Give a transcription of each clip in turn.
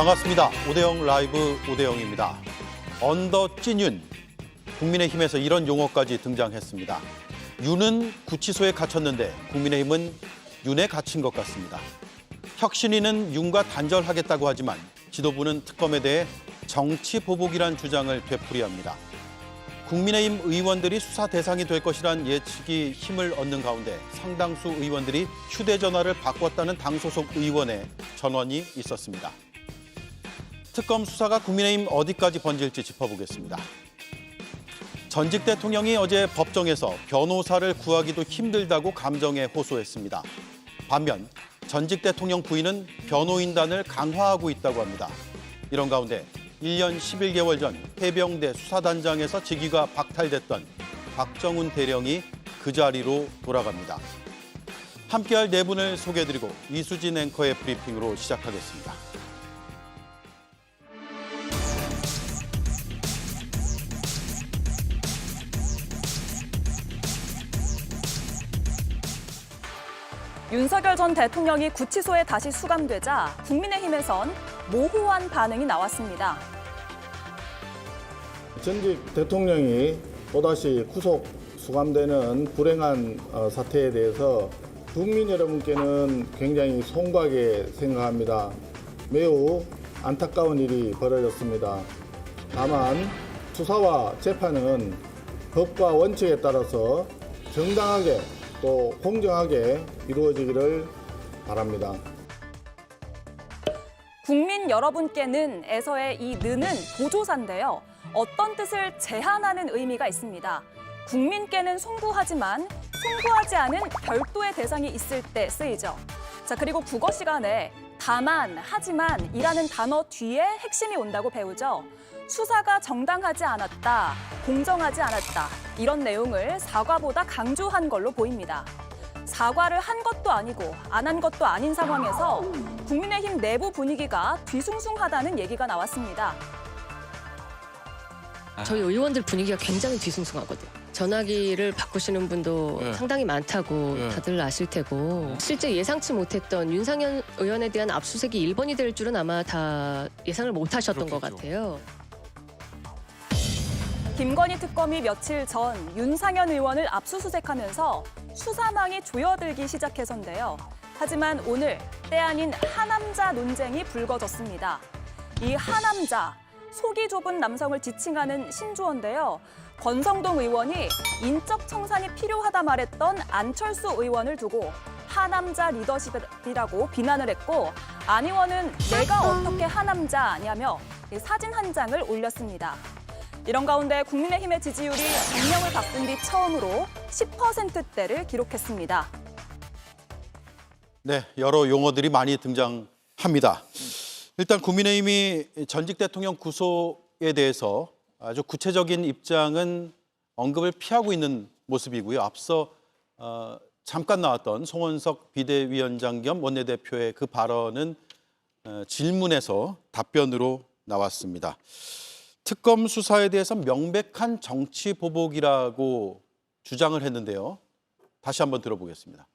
반갑습니다. 오대영 라이브 오대영입니다. 언더 찐윤, 국민의힘에서 이런 용어까지 등장했습니다. 윤은 구치소에 갇혔는데 국민의힘은 윤에 갇힌 것 같습니다. 혁신위는 윤과 단절하겠다고 하지만 지도부는 특검에 대해 정치 보복이란 주장을 되풀이합니다. 국민의힘 의원들이 수사 대상이 될 것이란 예측이 힘을 얻는 가운데 상당수 의원들이 휴대전화를 바꿨다는 당 소속 의원의 전원이 있었습니다. 특검 수사가 국민의힘 어디까지 번질지 짚어보겠습니다. 전직 대통령이 어제 법정에서 변호사를 구하기도 힘들다고 감정에 호소했습니다. 반면 전직 대통령 부인은 변호인단을 강화하고 있다고 합니다. 이런 가운데 1년 11개월 전 해병대 수사단장에서 직위가 박탈됐던 박정훈 대령이 그 자리로 돌아갑니다. 함께할 네 분을 소개해드리고 이수진 앵커의 브리핑으로 시작하겠습니다. 윤석열 전 대통령이 구치소에 다시 수감되자 국민의힘에선 모호한 반응이 나왔습니다. 전직 대통령이 또다시 구속 수감되는 불행한 사태에 대해서 국민 여러분께는 굉장히 송구하게 생각합니다. 매우 안타까운 일이 벌어졌습니다. 다만 수사와 재판은 법과 원칙에 따라서 정당하게 또 공정하게 이루어지기를 바랍니다. 국민 여러분께는 에서의 이 는은 보조사인데요. 어떤 뜻을 제한하는 의미가 있습니다. 국민께는 송구하지만 송구하지 않은 별도의 대상이 있을 때 쓰이죠. 자, 그리고 국어 시간에 다만, 하지만 이라는 단어 뒤에 핵심이 온다고 배우죠. 수사가 정당하지 않았다, 공정하지 않았다, 이런 내용을 사과보다 강조한 걸로 보입니다. 사과를 한 것도 아니고 안 한 것도 아닌 상황에서 국민의힘 내부 분위기가 뒤숭숭하다는 얘기가 나왔습니다. 저희 의원들 분위기가 굉장히 뒤숭숭하거든요. 전화기를 바꾸시는 분도 상당히 많다고 다들 아실 테고 실제 예상치 못했던 윤상현 의원에 대한 압수수색이 1번이 될 줄은 아마 다 예상을 못 하셨던 것 같아요. 김건희 특검이 며칠 전 윤상현 의원을 압수수색하면서 수사망이 조여들기 시작해서인데요. 하지만 오늘 때 아닌 하남자 논쟁이 불거졌습니다. 이 하남자, 속이 좁은 남성을 지칭하는 신조어인데요. 권성동 의원이 인적 청산이 필요하다 말했던 안철수 의원을 두고 하남자 리더십이라고 비난을 했고 안 의원은 내가 어떻게 하남자냐며 사진 한 장을 올렸습니다. 이런 가운데 국민의힘의 지지율이 정명을 바꾼 뒤 처음으로 10%대를 기록했습니다. 네, 여러 용어들이 많이 등장합니다. 일단 국민의힘이 전직 대통령 구속에 대해서 아주 구체적인 입장은 언급을 피하고 있는 모습이고요. 앞서 잠깐 나왔던 송원석 비대위원장 겸 원내대표의 그 발언은 질문에서 답변으로 나왔습니다. 특검 수사에 대해서 명백한 정치 보복이라고 주장을 했는데요. 다시 한번 들어보겠습니다.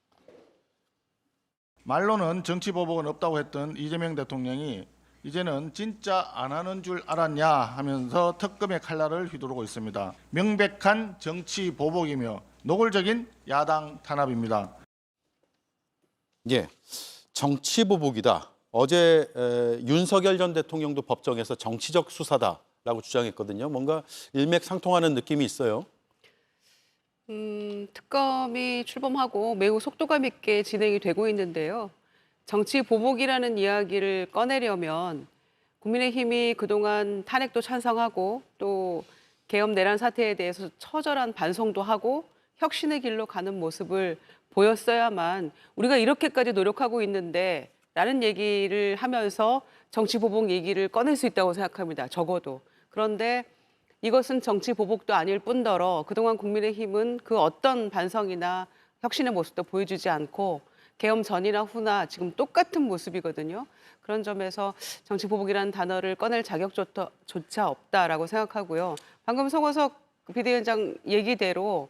말로는 정치 보복은 없다고 했던 이재명 대통령이 이제는 진짜 안 하는 줄 알았냐 하면서 특검의 칼날을 휘두르고 있습니다. 명백한 정치 보복이며 노골적인 야당 탄압입니다. 예, 정치 보복이다. 어제 윤석열 전 대통령도 법정에서 정치적 수사다라고 주장했거든요. 뭔가 일맥상통하는 느낌이 있어요. 특검이 출범하고 매우 속도감 있게 진행이 되고 있는데요. 정치 보복이라는 이야기를 꺼내려면 국민의힘이 그동안 탄핵도 찬성하고 또 계엄 내란 사태에 대해서 처절한 반성도 하고 혁신의 길로 가는 모습을 보였어야만 우리가 이렇게까지 노력하고 있는데 라는 얘기를 하면서 정치 보복 얘기를 꺼낼 수 있다고 생각합니다. 적어도. 그런데 이것은 정치 보복도 아닐 뿐더러 그동안 국민의힘은 그 어떤 반성이나 혁신의 모습도 보여주지 않고 계엄 전이나 후나 지금 똑같은 모습이거든요. 그런 점에서 정치 보복이라는 단어를 꺼낼 자격조차 없다라고 생각하고요. 방금 송원석 비대위원장 얘기대로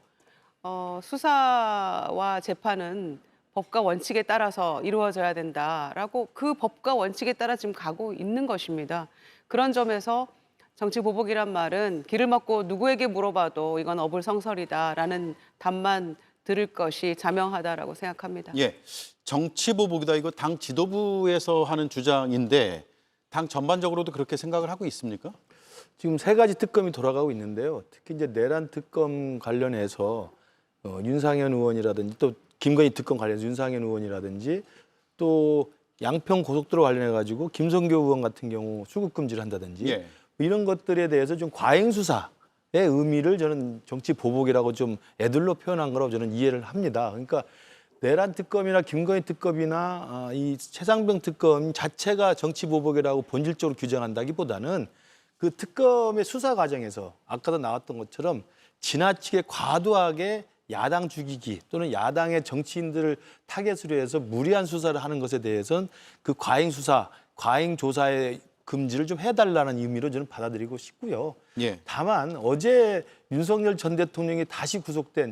수사와 재판은 법과 원칙에 따라서 이루어져야 된다라고 그 법과 원칙에 따라 지금 가고 있는 것입니다. 그런 점에서 정치 보복이란 말은 길을 막고 누구에게 물어봐도 이건 어불성설이다라는 답만 들을 것이 자명하다라고 생각합니다. 예, 정치 보복이다 이거 당 지도부에서 하는 주장인데 당 전반적으로도 그렇게 생각을 하고 있습니까? 지금 세 가지 특검이 돌아가고 있는데요. 특히 이제 내란 특검 관련해서 윤상현 의원이라든지 또 김건희 특검 관련해서 윤상현 의원이라든지 또 양평 고속도로 관련해 가지고 김성교 의원 같은 경우 수급 금지를 한다든지 예. 이런 것들에 대해서 좀 과잉 수사의 의미를 저는 정치 보복이라고 좀 애들로 표현한 거라고 저는 이해를 합니다. 그러니까 내란 특검이나 김건희 특검이나 이 최상병 특검 자체가 정치 보복이라고 본질적으로 규정한다기보다는 그 특검의 수사 과정에서 아까도 나왔던 것처럼 지나치게 과도하게 야당 죽이기 또는 야당의 정치인들을 타겟으로 해서 무리한 수사를 하는 것에 대해서는 그 과잉 수사, 과잉 조사의 금지를 좀 해달라는 의미로 저는 받아들이고 싶고요. 예. 다만 어제 윤석열 전 대통령이 다시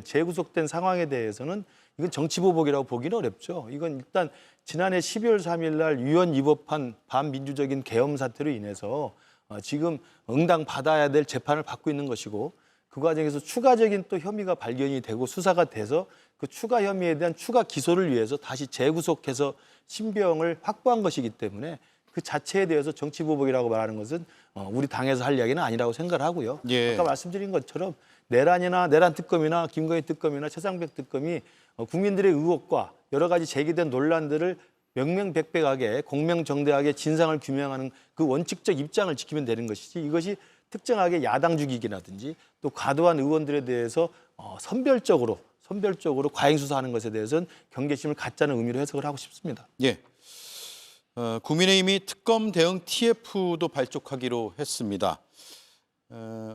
재구속된 상황에 대해서는 이건 정치 보복이라고 보기는 어렵죠. 이건 일단 지난해 12월 3일 날 유언 위법한 반민주적인 계엄 사태로 인해서 지금 응당 받아야 될 재판을 받고 있는 것이고 그 과정에서 추가적인 또 혐의가 발견이 되고 수사가 돼서 그 추가 혐의에 대한 추가 기소를 위해서 다시 재구속해서 신병을 확보한 것이기 때문에 그 자체에 대해서 정치 보복이라고 말하는 것은 우리 당에서 할 이야기는 아니라고 생각을 하고요. 예. 아까 말씀드린 것처럼 내란 특검이나 김건희 특검이나 최상병 특검이 국민들의 의혹과 여러 가지 제기된 논란들을 명명백백하게 공명정대하게 진상을 규명하는 그 원칙적 입장을 지키면 되는 것이지 이것이 특정하게 야당 죽이기라든지 또 과도한 의원들에 대해서 선별적으로 과잉 수사하는 것에 대해서는 경계심을 갖자는 의미로 해석을 하고 싶습니다. 예. 국민의힘이 특검 대응 TF도 발족하기로 했습니다.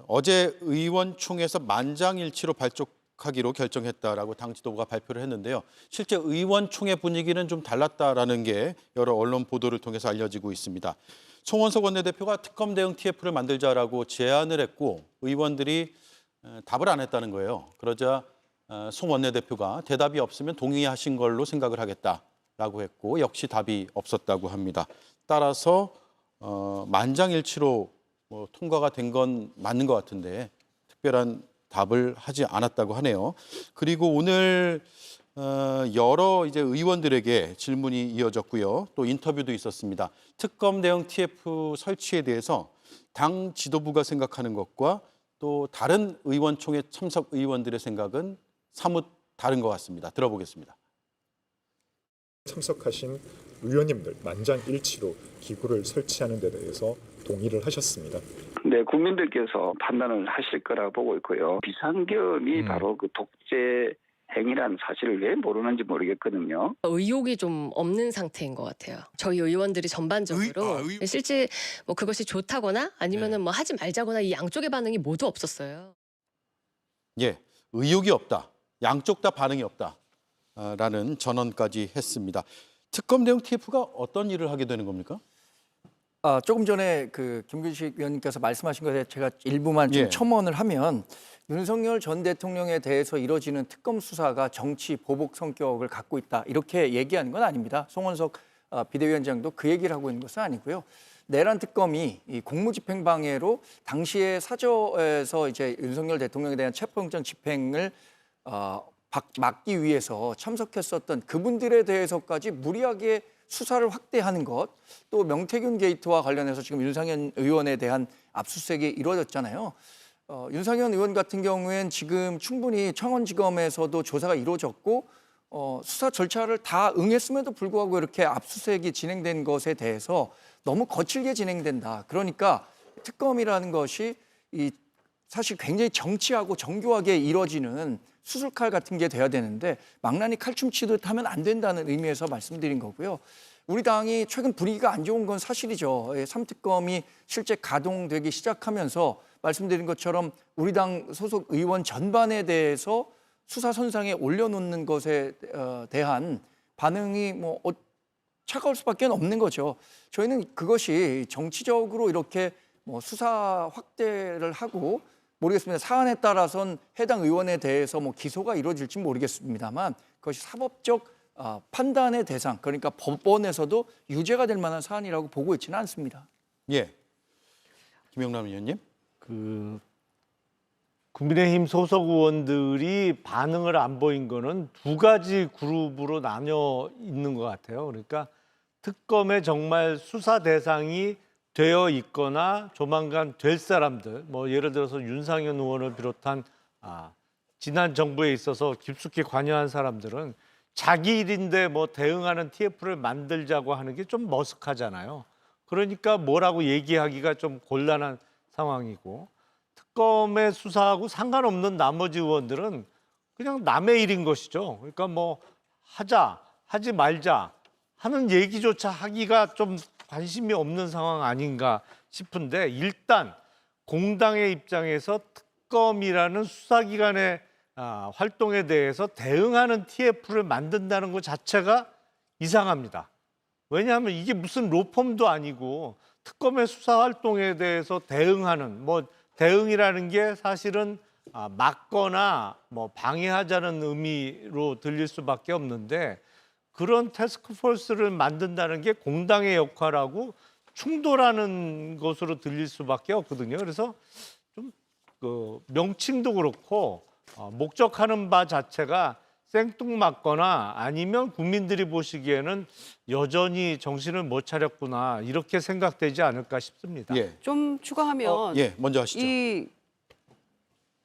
어제 의원총회에서 만장일치로 발족하기로 결정했다라고 당 지도부가 발표를 했는데요. 실제 의원총회 분위기는 좀 달랐다라는 게 여러 언론 보도를 통해서 알려지고 있습니다. 송원석 원내대표가 특검 대응 TF를 만들자라고 제안을 했고 의원들이 답을 안 했다는 거예요. 그러자 송 원내대표가 대답이 없으면 동의하신 걸로 생각을 하겠다라고 했고 역시 답이 없었다고 합니다. 따라서 만장일치로 통과가 된 건 맞는 것 같은데 특별한 답을 하지 않았다고 하네요. 그리고 오늘 여러 이제 의원들에게 질문이 이어졌고요. 또 인터뷰도 있었습니다. 특검 대응 TF 설치에 대해서 당 지도부가 생각하는 것과 또 다른 의원총회 참석 의원들의 생각은 사뭇 다른 것 같습니다. 들어보겠습니다. 참석하신 의원님들 만장일치로 기구를 설치하는 데 대해서 동의를 하셨습니다. 네, 국민들께서 판단을 하실 거라 보고 있고요. 비상계엄이 바로 그 독재 행위라는 사실을 왜 모르는지 모르겠거든요. 의욕이 좀 없는 상태인 것 같아요. 저희 의원들이 전반적으로 실제 뭐 그것이 좋다거나 아니면은 뭐 하지 말자거나 이 양쪽의 반응이 모두 없었어요. 예, 의욕이 없다. 양쪽 다 반응이 없다. 라는 전언까지 했습니다. 특검 대응 TF가 어떤 일을 하게 되는 겁니까? 조금 전에 그 김근식 위원님께서 말씀하신 것에 제가 일부만 좀 첨언을 하면 윤석열 전 대통령에 대해서 이뤄지는 특검 수사가 정치 보복 성격을 갖고 있다 이렇게 얘기하는 건 아닙니다. 송원석 비대위원장도 그 얘기를 하고 있는 것은 아니고요. 내란 특검이 이 공무집행방해로 당시에 사저에서 이제 윤석열 대통령에 대한 체포영장 집행을 막기 위해서 참석했었던 그분들에 대해서까지 무리하게 수사를 확대하는 것, 또 명태균 게이트와 관련해서 지금 윤상현 의원에 대한 압수수색이 이루어졌잖아요. 윤상현 의원 같은 경우엔 지금 충분히 청원지검에서도 조사가 이루어졌고 수사 절차를 다 응했음에도 불구하고 이렇게 압수수색이 진행된 것에 대해서 너무 거칠게 진행된다. 그러니까 특검이라는 것이 사실 굉장히 정치하고 정교하게 이루어지는 수술칼 같은 게 돼야 되는데 망나니 칼춤 치듯 하면 안 된다는 의미에서 말씀드린 거고요. 우리 당이 최근 분위기가 안 좋은 건 사실이죠. 3특검이 실제 가동되기 시작하면서 말씀드린 것처럼 우리 당 소속 의원 전반에 대해서 수사선상에 올려놓는 것에 대한 반응이 차가울 수밖에 없는 거죠. 저희는 그것이 정치적으로 이렇게 수사 확대를 하고 모르겠습니다. 사안에 따라서는 해당 의원에 대해서 기소가 이루어질지 모르겠습니다만 그것이 사법적 판단의 대상, 그러니까 법원에서도 유죄가 될 만한 사안이라고 보고 있지는 않습니다. 예. 김영남 의원님. 국민의힘 소속 의원들이 반응을 안 보인 거는 두 가지 그룹으로 나뉘어 있는 것 같아요. 그러니까 특검에 정말 수사 대상이 되어 있거나 조만간 될 사람들, 뭐 예를 들어서 윤상현 의원을 비롯한 지난 정부에 있어서 깊숙이 관여한 사람들은 자기 일인데 뭐 대응하는 TF를 만들자고 하는 게 좀 머쓱하잖아요. 그러니까 뭐라고 얘기하기가 좀 곤란한 상황이고, 특검의 수사하고 상관없는 나머지 의원들은 그냥 남의 일인 것이죠. 그러니까 뭐 하자, 하지 말자 하는 얘기조차 하기가 좀 관심이 없는 상황 아닌가 싶은데, 일단 공당의 입장에서 특검이라는 수사기관의 활동에 대해서 대응하는 TF를 만든다는 것 자체가 이상합니다. 왜냐하면 이게 무슨 로펌도 아니고 특검의 수사 활동에 대해서 대응하는, 뭐 대응이라는 게 사실은 막거나 뭐 방해하자는 의미로 들릴 수밖에 없는데, 그런 태스크포스를 만든다는 게 공당의 역할하고 충돌하는 것으로 들릴 수밖에 없거든요. 그래서 좀 명칭도 그렇고 목적하는 바 자체가 생뚱맞거나 아니면 국민들이 보시기에는 여전히 정신을 못 차렸구나, 이렇게 생각되지 않을까 싶습니다. 예. 좀 추가하면 예, 먼저 하시죠. 이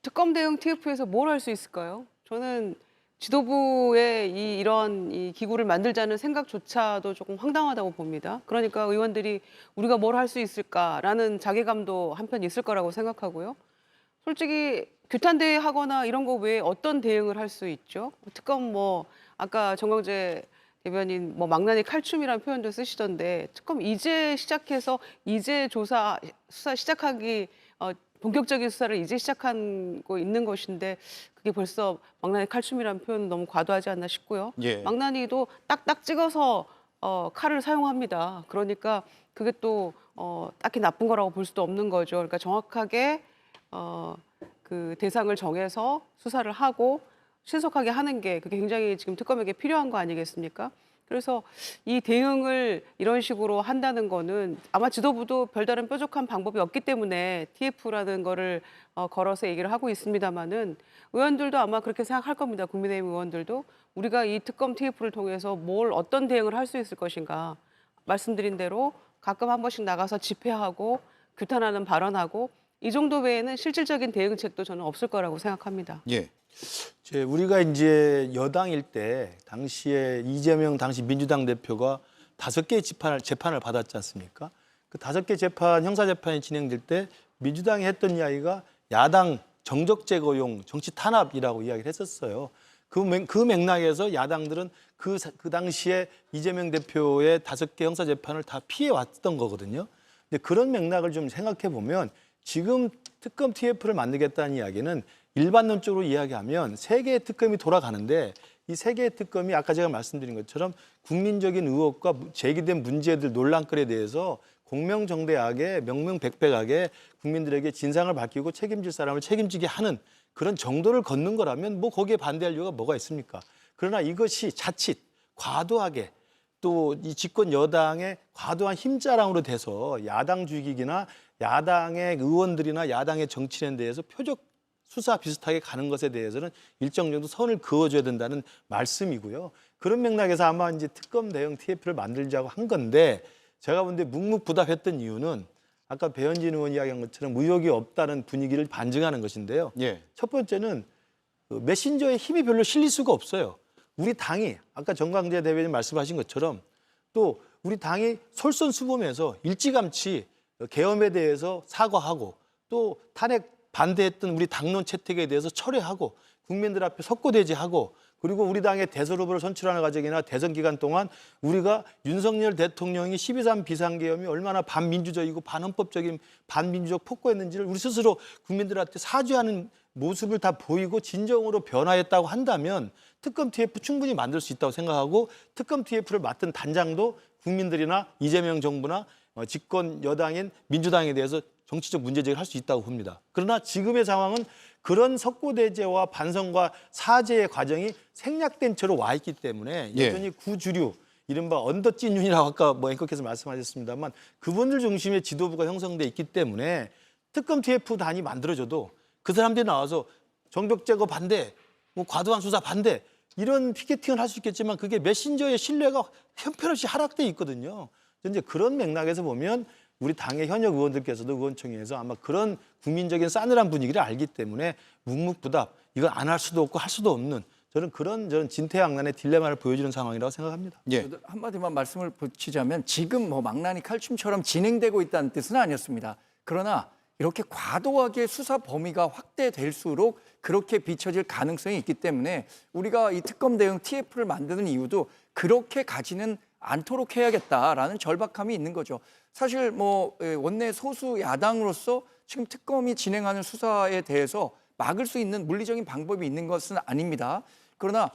특검 대응 TF에서 뭘 할 수 있을까요? 저는 지도부의 이런 기구를 만들자는 생각조차도 조금 황당하다고 봅니다. 그러니까 의원들이 우리가 뭘 할 수 있을까라는 자괴감도 한편 있을 거라고 생각하고요. 솔직히 규탄대회하거나 이런 거 외에 어떤 대응을 할 수 있죠? 특검 뭐 아까 정광재 대변인 뭐 망나니 칼춤이라는 표현도 쓰시던데, 특검 이제 시작해서 이제 수사 시작하기 본격적인 수사를 이제 시작하고 있는 것인데, 그게 벌써 망나니 칼춤이라는 표현은 너무 과도하지 않나 싶고요. 예. 망나니도 딱딱 찍어서 칼을 사용합니다. 그러니까 그게 또 딱히 나쁜 거라고 볼 수도 없는 거죠. 그러니까 정확하게 그 대상을 정해서 수사를 하고 신속하게 하는 게, 그게 굉장히 지금 특검에게 필요한 거 아니겠습니까? 그래서 이 대응을 이런 식으로 한다는 거는 아마 지도부도 별다른 뾰족한 방법이 없기 때문에 TF라는 거를 걸어서 얘기를 하고 있습니다마는, 의원들도 아마 그렇게 생각할 겁니다. 국민의힘 의원들도 우리가 이 특검 TF를 통해서 어떤 대응을 할 수 있을 것인가. 말씀드린 대로 가끔 한 번씩 나가서 집회하고 규탄하는 발언하고, 이 정도 외에는 실질적인 대응책도 저는 없을 거라고 생각합니다. 예. 우리가 이제 여당일 때 당시에 이재명 당시 민주당 대표가 5개의 재판을 받았지 않습니까? 그 5개 형사 재판이 진행될 때 민주당이 했던 이야기가 야당 정적 제거용 정치 탄압이라고 이야기를 했었어요. 그 맥락에서 야당들은 그 당시에 이재명 대표의 5개 형사 재판을 다 피해 왔던 거거든요. 근데 그런 맥락을 좀 생각해 보면, 지금 특검 TF를 만들겠다는 이야기는 일반론적으로 이야기하면 3개의 특검이 돌아가는데, 이 3개의 특검이 아까 제가 말씀드린 것처럼 국민적인 의혹과 제기된 문제들, 논란거리에 대해서 공명정대하게 명명백백하게 국민들에게 진상을 밝히고 책임질 사람을 책임지게 하는 그런 정도를 걷는 거라면 뭐 거기에 반대할 이유가 뭐가 있습니까? 그러나 이것이 자칫 과도하게 또 이 집권 여당의 과도한 힘자랑으로 돼서 야당 주기기나 야당의 의원들이나 야당의 정치인에 대해서 표적 수사 비슷하게 가는 것에 대해서는 일정 정도 선을 그어줘야 된다는 말씀이고요. 그런 맥락에서 아마 이제 특검 대응 TF를 만들자고 한 건데, 제가 본 데 묵묵부답했던 이유는 아까 배현진 의원 이야기한 것처럼 의혹이 없다는 분위기를 반증하는 것인데요. 예. 첫 번째는 메신저의 힘이 별로 실릴 수가 없어요. 우리 당이 아까 정광재 대변인 말씀하신 것처럼 또 우리 당이 솔선수범해서 일찌감치 계엄에 대해서 사과하고 또 탄핵 반대했던 우리 당론 채택에 대해서 철회하고 국민들 앞에 석고대지하고, 그리고 우리 당의 대선 후보를 선출하는 과정이나 대선 기간 동안 우리가 윤석열 대통령이 12.3 비상계엄이 얼마나 반민주적이고 반헌법적인 반민주적 폭거였는지를 우리 스스로 국민들한테 사죄하는 모습을 다 보이고 진정으로 변화했다고 한다면 특검 TF 충분히 만들 수 있다고 생각하고, 특검 TF를 맡은 단장도 국민들이나 이재명 정부나 집권 여당인 민주당에 대해서 정치적 문제제기를 할 수 있다고 봅니다. 그러나 지금의 상황은 그런 석고대죄와 반성과 사죄의 과정이 생략된 채로 와 있기 때문에 여전히 구주류, 이른바 언더찐윤이라고 아까 뭐 앵커께서 말씀하셨습니다만 그분들 중심의 지도부가 형성돼 있기 때문에 특검 TF단이 만들어져도 그 사람들이 나와서 정벽 제거 반대, 뭐 과도한 수사 반대 이런 피켓팅을 할 수 있겠지만 그게 메신저의 신뢰가 형편없이 하락돼 있거든요. 이제 그런 맥락에서 보면 우리 당의 현역 의원들께서도 의원총회에서 아마 그런 국민적인 싸늘한 분위기를 알기 때문에 묵묵부답 이거 안 할 수도 없고 할 수도 없는 저는 진퇴양난의 딜레마를 보여주는 상황이라고 생각합니다. 저도 한마디만 말씀을 붙이자면 지금 뭐 망나니 칼춤처럼 진행되고 있다는 뜻은 아니었습니다. 그러나 이렇게 과도하게 수사 범위가 확대될수록 그렇게 비춰질 가능성이 있기 때문에 우리가 이 특검 대응 TF를 만드는 이유도 그렇게 가지는 않도록 해야겠다라는 절박함이 있는 거죠. 사실 뭐 원내 소수 야당으로서 지금 특검이 진행하는 수사에 대해서 막을 수 있는 물리적인 방법이 있는 것은 아닙니다. 그러나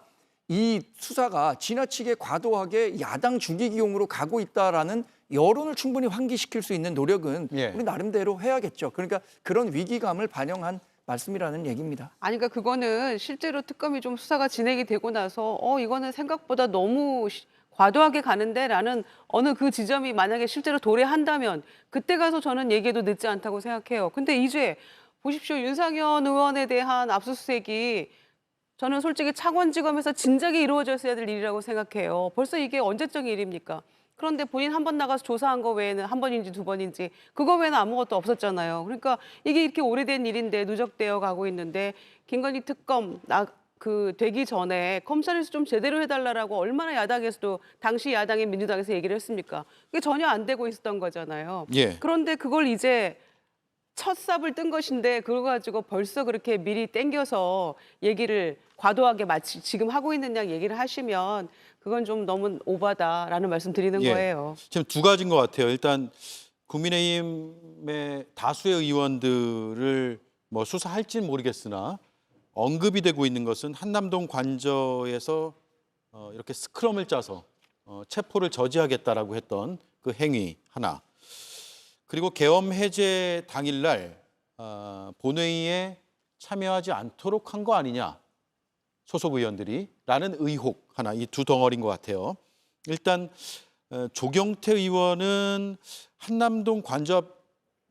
이 수사가 지나치게 과도하게 야당 죽이기용으로 가고 있다라는 여론을 충분히 환기시킬 수 있는 노력은 우리 나름대로 해야겠죠. 그러니까 그런 위기감을 반영한 말씀이라는 얘기입니다. 아니, 그러니까 그거는 실제로 특검이 좀 수사가 진행이 되고 나서 이거는 생각보다 너무 과도하게 가는데라는 어느 그 지점이 만약에 실제로 도래한다면 그때 가서 저는 얘기해도 늦지 않다고 생각해요. 근데 이제 보십시오. 윤상현 의원에 대한 압수수색이 저는 솔직히 창원지검에서 진작에 이루어졌어야 될 일이라고 생각해요. 벌써 이게 언제적 일입니까? 그런데 본인 한 번 나가서 조사한 거 외에는 한 번인지 두 번인지 그거 외에는 아무것도 없었잖아요. 그러니까 이게 이렇게 오래된 일인데 누적되어 가고 있는데 김건희 특검 되기 전에 검찰에서 좀 제대로 해달라고 얼마나 야당에서도 당시 야당인 민주당에서 얘기를 했습니까? 그게 전혀 안 되고 있었던 거잖아요. 그런데 그걸 이제 첫 삽을 뜬 것인데 그걸 가지고 벌써 그렇게 미리 땡겨서 얘기를 과도하게 마치 지금 하고 있는 양 얘기를 하시면 그건 좀 너무 오바다라는 말씀 드리는 거예요. 지금 두 가지인 것 같아요. 일단 국민의힘의 다수의 의원들을 뭐 수사할지는 모르겠으나 언급이 되고 있는 것은 한남동 관저에서 이렇게 스크럼을 짜서 체포를 저지하겠다라고 했던 그 행위 하나. 그리고 계엄 해제 당일날 본회의에 참여하지 않도록 한 거 아니냐. 소속 의원들이라는 의혹 하나, 이 두 덩어리인 것 같아요. 일단 조경태 의원은 한남동 관저앞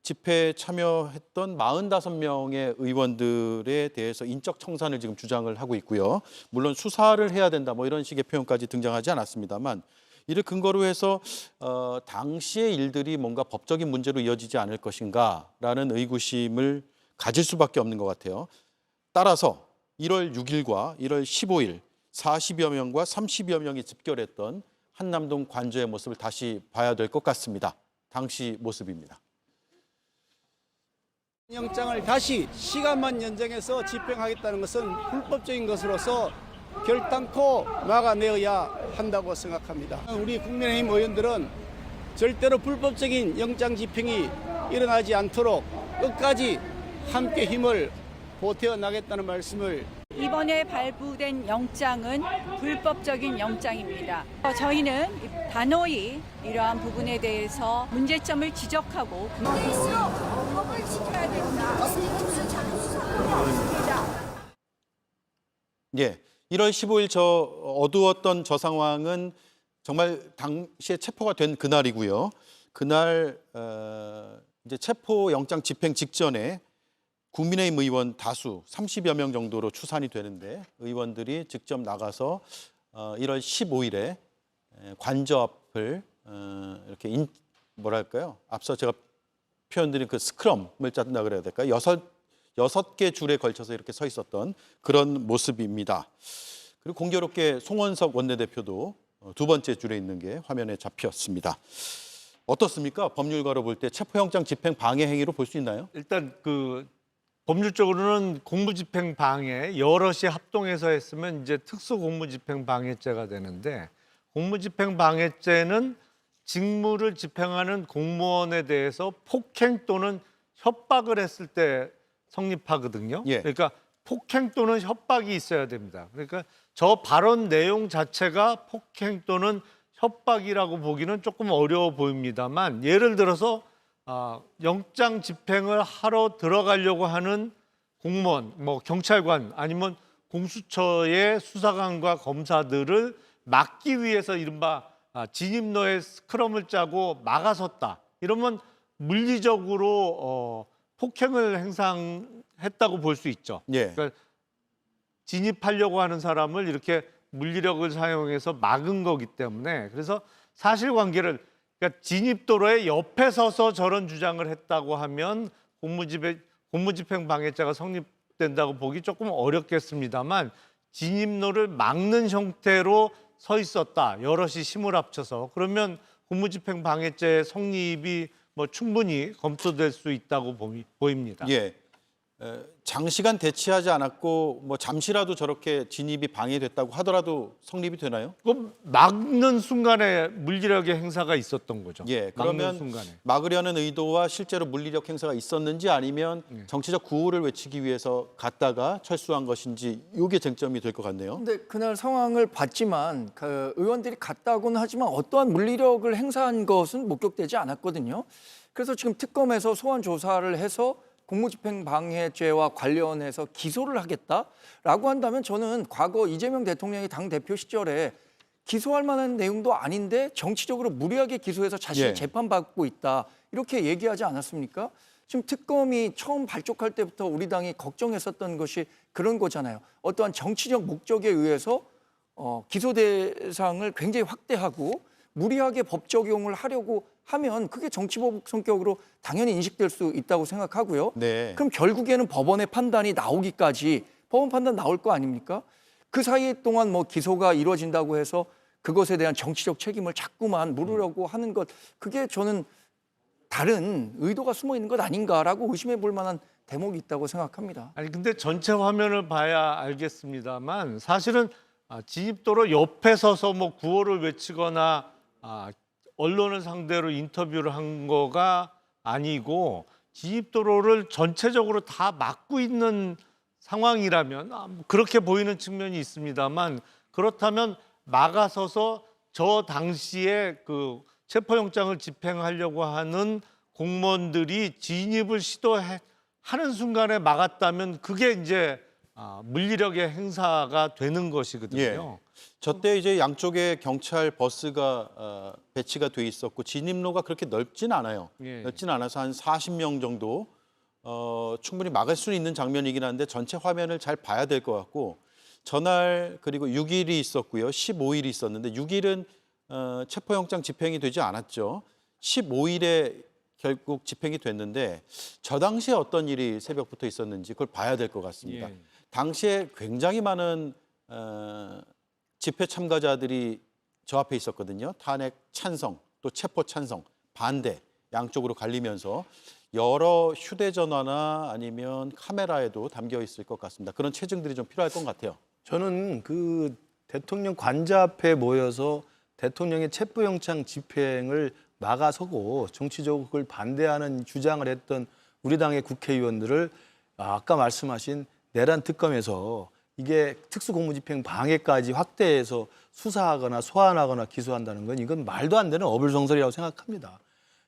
집회에 참여했던 45명의 의원들에 대해서 인적 청산을 지금 주장을 하고 있고요. 물론 수사를 해야 된다 뭐 이런 식의 표현까지 등장하지 않았습니다만 이를 근거로 해서 당시의 일들이 뭔가 법적인 문제로 이어지지 않을 것인가라는 의구심을 가질 수밖에 없는 것 같아요. 따라서 1월 6일과 1월 15일 40여 명과 30여 명이 집결했던 한남동 관저의 모습을 다시 봐야 될 것 같습니다. 당시 모습입니다. 영장을 다시 시간만 연장해서 집행하겠다는 것은 불법적인 것으로서 결단코 막아내어야 한다고 생각합니다. 우리 국민의힘 의원들은 절대로 불법적인 영장 집행이 일어나지 않도록 끝까지 함께 힘을 보태어 나겠다는 말씀을. 이번에 발부된 영장은 불법적인 영장입니다. 저희는 단호히 이러한 부분에 대해서 문제점을 지적하고 법을 지켜야 됩니다. 1월 15일 저 어두웠던 저 상황은 정말 당시에 체포가 된 그날이고요. 그날 이제 체포 영장 집행 직전에 국민의힘 의원 다수 30여 명 정도로 추산이 되는데 의원들이 직접 나가서 1월 15일에 관저 앞을 이렇게 뭐랄까요? 앞서 제가 표현드린 그 스크럼을 짠다 그래야 될까요? 여섯 개 줄에 걸쳐서 이렇게 서 있었던 그런 모습입니다. 그리고 공교롭게 송원석 원내대표도 두 번째 줄에 있는 게 화면에 잡혔습니다. 어떻습니까? 법률가로 볼 때 체포영장 집행 방해 행위로 볼 수 있나요? 일단 그 법률적으로는 공무집행 방해 여럿이 합동해서 했으면 이제 특수공무집행 방해죄가 되는데 공무집행 방해죄는 직무를 집행하는 공무원에 대해서 폭행 또는 협박을 했을 때 성립하거든요. 그러니까 폭행 또는 협박이 있어야 됩니다. 그러니까 저 발언 내용 자체가 폭행 또는 협박이라고 보기는 조금 어려워 보입니다만 예를 들어서 영장 집행을 하러 들어가려고 하는 공무원, 뭐 경찰관 아니면 공수처의 수사관과 검사들을 막기 위해서 이른바 진입로에 스크럼을 짜고 막아섰다. 이러면 물리적으로 폭행을 행사했다고 볼 수 있죠. 예. 그러니까 진입하려고 하는 사람을 이렇게 물리력을 사용해서 막은 거기 때문에 그래서 사실관계를 그러니까 진입도로에 옆에 서서 저런 주장을 했다고 하면 공무집행 방해죄가 성립된다고 보기 조금 어렵겠습니다만 진입로를 막는 형태로 서 있었다. 여럿이 힘을 합쳐서 그러면 공무집행 방해죄 성립이 뭐 충분히 검토될 수 있다고 보입니다. 예. 장시간 대치하지 않았고 뭐 잠시라도 저렇게 진입이 방해됐다고 하더라도 성립이 되나요? 그 막는 순간에 물리력의 행사가 있었던 거죠. 예. 막는 그러면 순간에. 막으려는 의도와 실제로 물리력 행사가 있었는지 아니면 정치적 구호를 외치기 위해서 갔다가 철수한 것인지 이게 쟁점이 될 것 같네요. 근데 그날 상황을 봤지만 그 의원들이 갔다고는 하지만 어떠한 물리력을 행사한 것은 목격되지 않았거든요. 그래서 지금 특검에서 소환 조사를 해서 공무집행방해죄와 관련해서 기소를 하겠다라고 한다면 저는 과거 이재명 대통령이 당대표 시절에 기소할 만한 내용도 아닌데 정치적으로 무리하게 기소해서 자신이 예. 재판받고 있다 이렇게 얘기하지 않았습니까? 지금 특검이 처음 발족할 때부터 우리 당이 걱정했었던 것이 그런 거잖아요. 어떠한 정치적 목적에 의해서 기소 대상을 굉장히 확대하고 무리하게 법 적용을 하려고 하면 그게 정치보복 성격으로 당연히 인식될 수 있다고 생각하고요. 네. 그럼 결국에는 법원의 판단이 나오기까지 법원 판단 나올 거 아닙니까? 그 사이 동안 뭐 기소가 이루어진다고 해서 그것에 대한 정치적 책임을 자꾸만 물으려고 하는 것 그게 저는 다른 의도가 숨어 있는 것 아닌가라고 의심해 볼 만한 대목이 있다고 생각합니다. 아니 근데 전체 화면을 봐야 알겠습니다만 사실은 진입도로 옆에 서서 뭐 구호를 외치거나 언론을 상대로 인터뷰를 한 거가 아니고 진입도로를 전체적으로 다 막고 있는 상황이라면 그렇게 보이는 측면이 있습니다만 그렇다면 막아서서 저 당시에 그 체포영장을 집행하려고 하는 공무원들이 진입을 시도하는 순간에 막았다면 그게 이제 물리력의 행사가 되는 것이거든요. 예. 저때 이제 양쪽에 경찰 버스가 배치가 돼 있었고 진입로가 그렇게 넓진 않아요. 예. 넓진 않아서 한 40명 정도 충분히 막을 수 있는 장면이긴 한데 전체 화면을 잘 봐야 될 것 같고 전날 그리고 6일이 있었고요. 15일이 있었는데 6일은 체포영장 집행이 되지 않았죠. 15일에 결국 집행이 됐는데 저 당시에 어떤 일이 새벽부터 있었는지 그걸 봐야 될 것 같습니다. 예. 당시에 굉장히 많은 집회 참가자들이 저 앞에 있었거든요. 탄핵 찬성, 또 체포 찬성, 반대 양쪽으로 갈리면서 여러 휴대전화나 아니면 카메라에도 담겨 있을 것 같습니다. 그런 체증들이 좀 필요할 것 같아요. 저는 그 대통령 관저 앞에 모여서 대통령의 체포영장 집행을 막아서고 정치적으로 그걸 반대하는 주장을 했던 우리 당의 국회의원들을 아까 말씀하신 내란 특검에서 이게 특수공무집행 방해까지 확대해서 수사하거나 소환하거나 기소한다는 건 이건 말도 안 되는 어불성설이라고 생각합니다.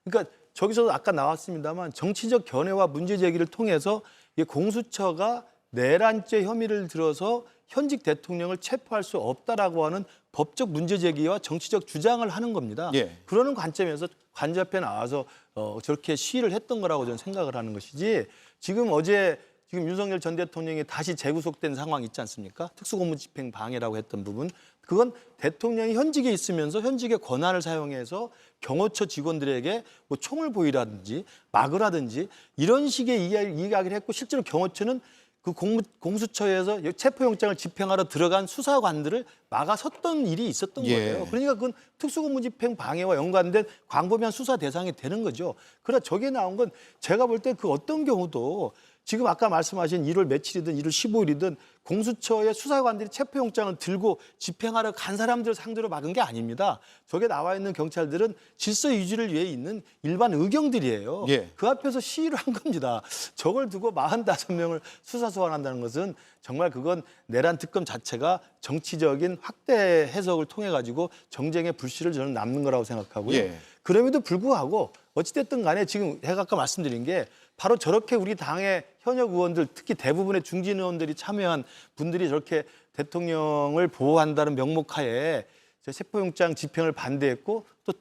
그러니까 저기서 아까 나왔습니다만 정치적 견해와 문제 제기를 통해서 이게 공수처가 내란죄 혐의를 들어서 현직 대통령을 체포할 수 없다라고 하는 법적 문제 제기와 정치적 주장을 하는 겁니다. 예. 그러는 관점에서 관저 앞에 나와서 저렇게 시위를 했던 거라고 저는 생각을 하는 것이지 지금 윤석열 전 대통령이 다시 재구속된 상황이 있지 않습니까? 특수공무집행 방해라고 했던 부분. 그건 대통령이 현직에 있으면서 현직의 권한을 사용해서 경호처 직원들에게 뭐 총을 보이라든지 막으라든지 이런 식의 이야기를 했고 실제로 경호처는 그 공수처에서 체포영장을 집행하러 들어간 수사관들을 막아섰던 일이 있었던 거예요. 그러니까 그건 특수공무집행 방해와 연관된 광범위한 수사 대상이 되는 거죠. 그러나 저게 나온 건 제가 볼 때 그 어떤 경우도 지금 아까 말씀하신 1월 며칠이든 1월 15일이든 공수처의 수사관들이 체포영장을 들고 집행하러 간 사람들을 상대로 막은 게 아닙니다. 저게 나와 있는 경찰들은 질서 유지를 위해 있는 일반 의경들이에요. 예. 그 앞에서 시위를 한 겁니다. 저걸 두고 45명을 수사 소환한다는 것은 정말 그건 내란 특검 자체가 정치적인 확대 해석을 통해 가지고 정쟁의 불씨를 저는 남는 거라고 생각하고요. 예. 그럼에도 불구하고 어찌됐든 간에 지금 제가 아까 말씀드린 게 바로 저렇게 우리 당의 현역 의원들, 특히 대부분의 중진 의원들이 참여한 분들이 저렇게 대통령을 보호한다는 명목하에 체포영장 집행을 반대했고 또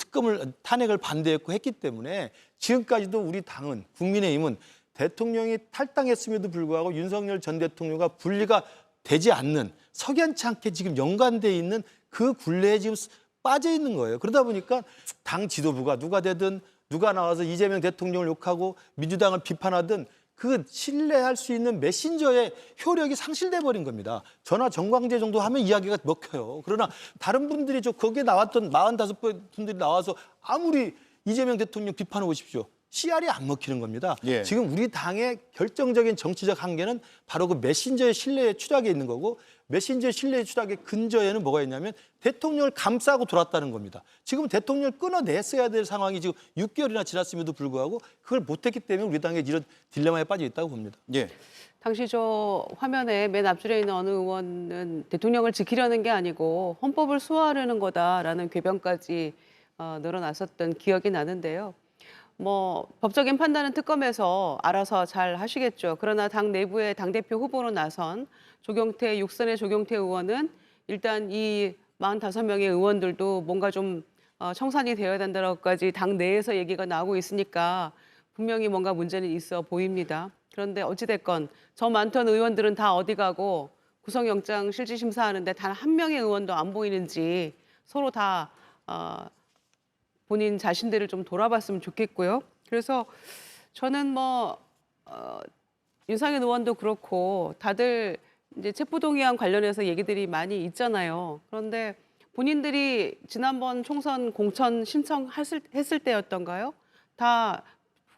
탄핵을 반대했고 했기 때문에 지금까지도 우리 당은, 국민의힘은 대통령이 탈당했음에도 불구하고 윤석열 전 대통령과 분리가 되지 않는, 석연치 않게 지금 연관돼 있는 그 굴레에 지금 빠져 있는 거예요. 그러다 보니까 당 지도부가 누가 되든 누가 나와서 이재명 대통령을 욕하고 민주당을 비판하든 그 신뢰할 수 있는 메신저의 효력이 상실돼 버린 겁니다. 전화 정광재 정도 하면 이야기가 먹혀요. 그러나 다른 분들이 거기에 나왔던 45분들이 나와서 아무리 이재명 대통령 비판해 보십시오. CR이 안 먹히는 겁니다. 예. 지금 우리 당의 결정적인 정치적 한계는 바로 그 메신저의 신뢰의 추락에 있는 거고, 메신저의 신뢰의 추락의 근저에는 뭐가 있냐면 대통령을 감싸고 돌았다는 겁니다. 지금 대통령을 끊어냈어야 될 상황이 지금 6개월이나 지났음에도 불구하고 그걸 못했기 때문에 우리 당에 이런 딜레마에 빠져 있다고 봅니다. 예. 당시 저 화면에 맨 앞줄에 있는 어느 의원은 대통령을 지키려는 게 아니고 헌법을 수호하려는 거다라는 궤변까지 늘어났었던 기억이 나는데요. 뭐 법적인 판단은 특검에서 알아서 잘 하시겠죠. 그러나 당 내부의 당대표 후보로 나선 육선의 조경태 의원은 일단 이 45명의 의원들도 뭔가 좀 청산이 되어야 된다고까지 당 내에서 얘기가 나오고 있으니까 분명히 뭔가 문제는 있어 보입니다. 그런데 어찌됐건 저 많던 의원들은 다 어디 가고 구속영장 실질심사하는데 단 한 명의 의원도 안 보이는지 서로 다 본인 자신들을 좀 돌아봤으면 좋겠고요. 그래서 저는 윤상현 의원도 그렇고 다들 이제 체포동의안 관련해서 얘기들이 많이 있잖아요. 그런데 본인들이 지난번 총선 공천 신청했을 때였던가요? 다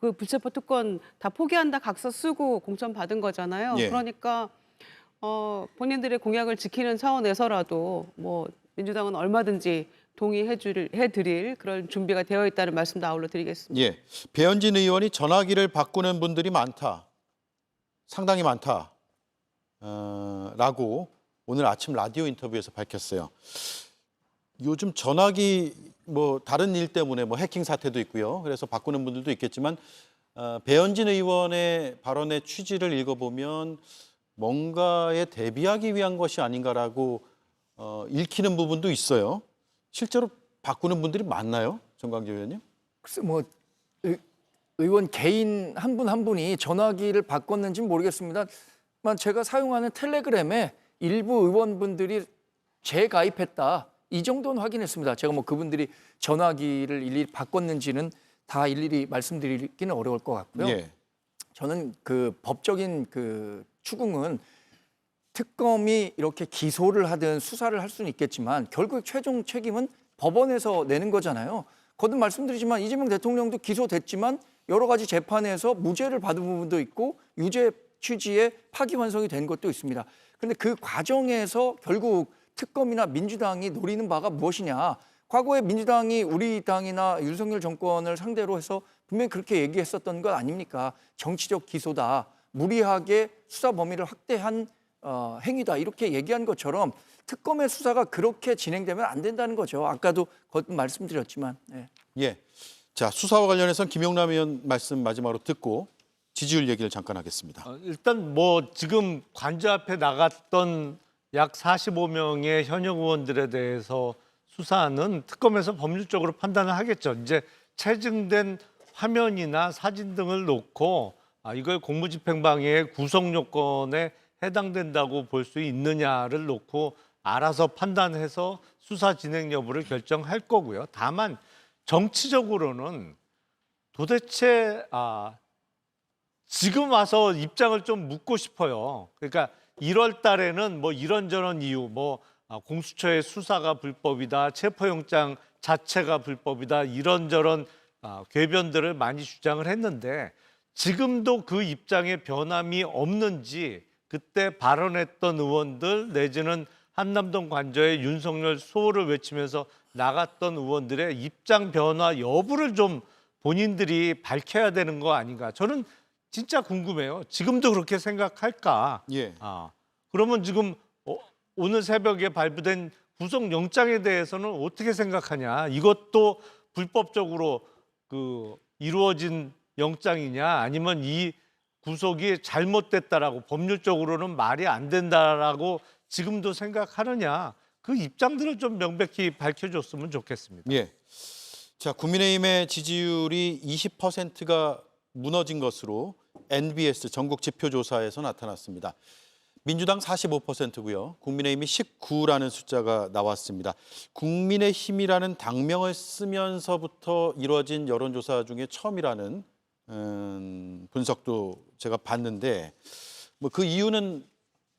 그 불체포 특권 다 포기한다 각서 쓰고 공천 받은 거잖아요. 예. 그러니까 본인들의 공약을 지키는 차원에서라도 민주당은 얼마든지 동의해드릴 그런 준비가 되어 있다는 말씀도 아울러 드리겠습니다. 예. 배현진 의원이 전화기를 바꾸는 분들이 많다. 상당히 많다. 라고 오늘 아침 라디오 인터뷰에서 밝혔어요. 요즘 전화기 다른 일 때문에 해킹 사태도 있고요. 그래서 바꾸는 분들도 있겠지만 배현진 의원의 발언의 취지를 읽어보면 뭔가에 대비하기 위한 것이 아닌가라고 읽히는 부분도 있어요. 실제로 바꾸는 분들이 많나요? 정광재 의원님? 글쎄 의원 개인 한 분 한 분이 전화기를 바꿨는지는 모르겠습니다만 제가 사용하는 텔레그램에 일부 의원분들이 재가입했다. 이 정도는 확인했습니다. 제가 그분들이 전화기를 일일이 바꿨는지는 다 일일이 말씀드리기는 어려울 것 같고요. 예. 저는 그 법적인 추궁은 특검이 이렇게 기소를 하든 수사를 할 수는 있겠지만 결국 최종 책임은 법원에서 내는 거잖아요. 거듭 말씀드리지만 이재명 대통령도 기소됐지만 여러 가지 재판에서 무죄를 받은 부분도 있고 유죄 취지의 파기환송이 된 것도 있습니다. 그런데 그 과정에서 결국 특검이나 민주당이 노리는 바가 무엇이냐. 과거에 민주당이 우리 당이나 윤석열 정권을 상대로 해서 분명히 그렇게 얘기했었던 것 아닙니까? 정치적 기소다. 무리하게 수사 범위를 확대한 행위다. 이렇게 얘기한 것처럼 특검의 수사가 그렇게 진행되면 안 된다는 거죠. 아까도 거듭 말씀드렸지만. 네. 예. 자, 수사와 관련해서는 김용남 의원 말씀 마지막으로 듣고 지지율 얘기를 잠깐 하겠습니다. 일단 지금 관저 앞에 나갔던 약 45명의 현역 의원들에 대해서 수사는 특검에서 법률적으로 판단을 하겠죠. 이제 체증된 화면이나 사진 등을 놓고 이걸 공무집행방해의 구성 요건에 해당된다고 볼 수 있느냐를 놓고 알아서 판단해서 수사 진행 여부를 결정할 거고요. 다만 정치적으로는 도대체 지금 와서 입장을 좀 묻고 싶어요. 그러니까 1월 달에는 이런저런 이유, 공수처의 수사가 불법이다, 체포영장 자체가 불법이다, 이런저런 궤변들을 많이 주장을 했는데 지금도 그 입장에 변함이 없는지 그때 발언했던 의원들 내지는 한남동 관저에 윤석열 수호를 외치면서 나갔던 의원들의 입장 변화 여부를 좀 본인들이 밝혀야 되는 거 아닌가. 저는 진짜 궁금해요. 지금도 그렇게 생각할까? 예. 그러면 지금 오늘 새벽에 발부된 구속영장에 대해서는 어떻게 생각하냐? 이것도 불법적으로 이루어진 영장이냐 아니면 이 구속이 잘못됐다라고 법률적으로는 말이 안 된다라고 지금도 생각하느냐 그 입장들을 좀 명백히 밝혀줬으면 좋겠습니다. 예. 자, 국민의힘의 지지율이 20%가 무너진 것으로 NBS 전국 지표조사에서 나타났습니다. 민주당 45%고요. 국민의힘이 19라는 숫자가 나왔습니다. 국민의힘이라는 당명을 쓰면서부터 이루어진 여론조사 중에 처음이라는 분석도 제가 봤는데 뭐 그 이유는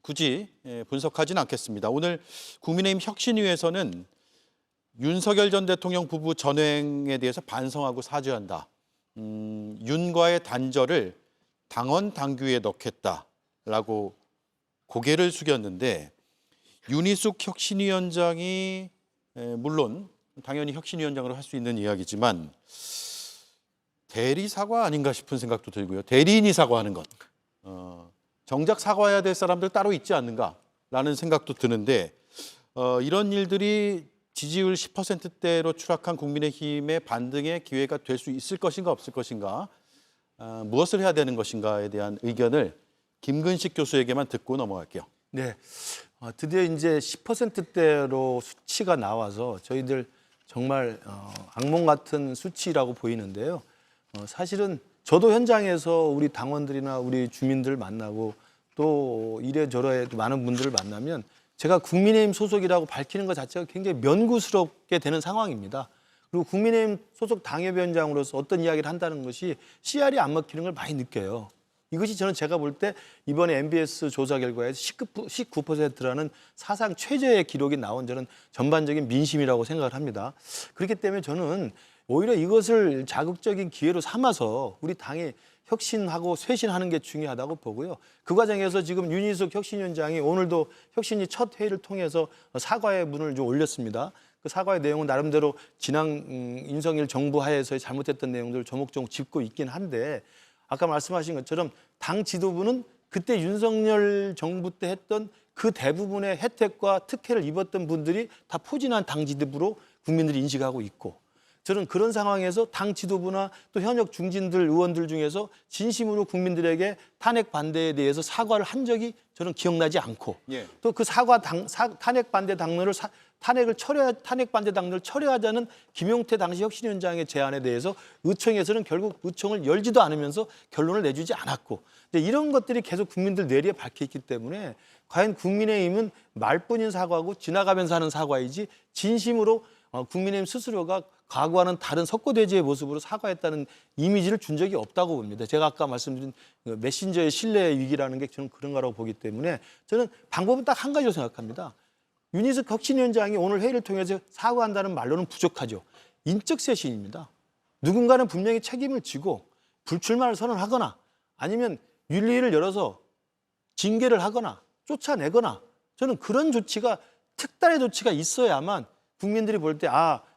굳이 분석하지는 않겠습니다. 오늘 국민의힘 혁신위에서는 윤석열 전 대통령 부부 전횡에 대해서 반성하고 사죄한다. 윤과의 단절을 당원 당규에 넣겠다라고 고개를 숙였는데 윤희숙 혁신위원장이 물론 당연히 혁신위원장으로 할 수 있는 이야기지만 대리 사과 아닌가 싶은 생각도 들고요. 대리인이 사과하는 것. 정작 사과해야 될 사람들 따로 있지 않는가라는 생각도 드는데 이런 일들이 지지율 10%대로 추락한 국민의힘의 반등의 기회가 될 수 있을 것인가 없을 것인가 무엇을 해야 되는 것인가에 대한 의견을 김근식 교수에게만 듣고 넘어갈게요. 네, 드디어 이제 10%대로 수치가 나와서 저희들 정말 악몽 같은 수치라고 보이는데요. 사실은 저도 현장에서 우리 당원들이나 우리 주민들 만나고 또 이래저래 많은 분들을 만나면 제가 국민의힘 소속이라고 밝히는 것 자체가 굉장히 면구스럽게 되는 상황입니다. 그리고 국민의힘 소속 당협위원장으로서 어떤 이야기를 한다는 것이 CR이 안 먹히는 걸 많이 느껴요. 이것이 저는 제가 볼 때 이번에 MBS 조사 결과에서 19%라는 사상 최저의 기록이 나온 저는 전반적인 민심이라고 생각을 합니다. 그렇기 때문에 저는 오히려 이것을 자극적인 기회로 삼아서 우리 당이 혁신하고 쇄신하는 게 중요하다고 보고요. 그 과정에서 지금 윤희숙 혁신위원장이 오늘도 혁신위 첫 회의를 통해서 사과의 문을 좀 올렸습니다. 그 사과의 내용은 나름대로 지난 윤석열 정부 하에서의 잘못했던 내용들을 조목조목 짚고 있긴 한데 아까 말씀하신 것처럼 당 지도부는 그때 윤석열 정부 때 했던 그 대부분의 혜택과 특혜를 입었던 분들이 다 포진한 당 지도부로 국민들이 인식하고 있고 저는 그런 상황에서 당 지도부나 또 현역 중진들 의원들 중에서 진심으로 국민들에게 탄핵 반대에 대해서 사과를 한 적이 저는 기억나지 않고 예. 또 그 탄핵 반대 당론을 탄핵 반대 당론을 철회하자는 김용태 당시 혁신위원장의 제안에 대해서 의총에서는 결국 의총을 열지도 않으면서 결론을 내주지 않았고 이런 것들이 계속 국민들 뇌리에 박혀 있기 때문에 과연 국민의힘은 말뿐인 사과고 지나가면서 하는 사과이지 진심으로 국민의힘 스스로가 과거와는 다른 석고대죄의 모습으로 사과했다는 이미지를 준 적이 없다고 봅니다. 제가 아까 말씀드린 메신저의 신뢰 위기라는 게 저는 그런 거라고 보기 때문에 저는 방법은 딱 한 가지로 생각합니다. 윤희숙 혁신위원장이 오늘 회의를 통해서 사과한다는 말로는 부족하죠. 인적 쇄신입니다. 누군가는 분명히 책임을 지고 불출마를 선언하거나 아니면 윤리위를 열어서 징계를 하거나 쫓아내거나 저는 그런 조치가 특단의 조치가 있어야만 국민들이 볼 때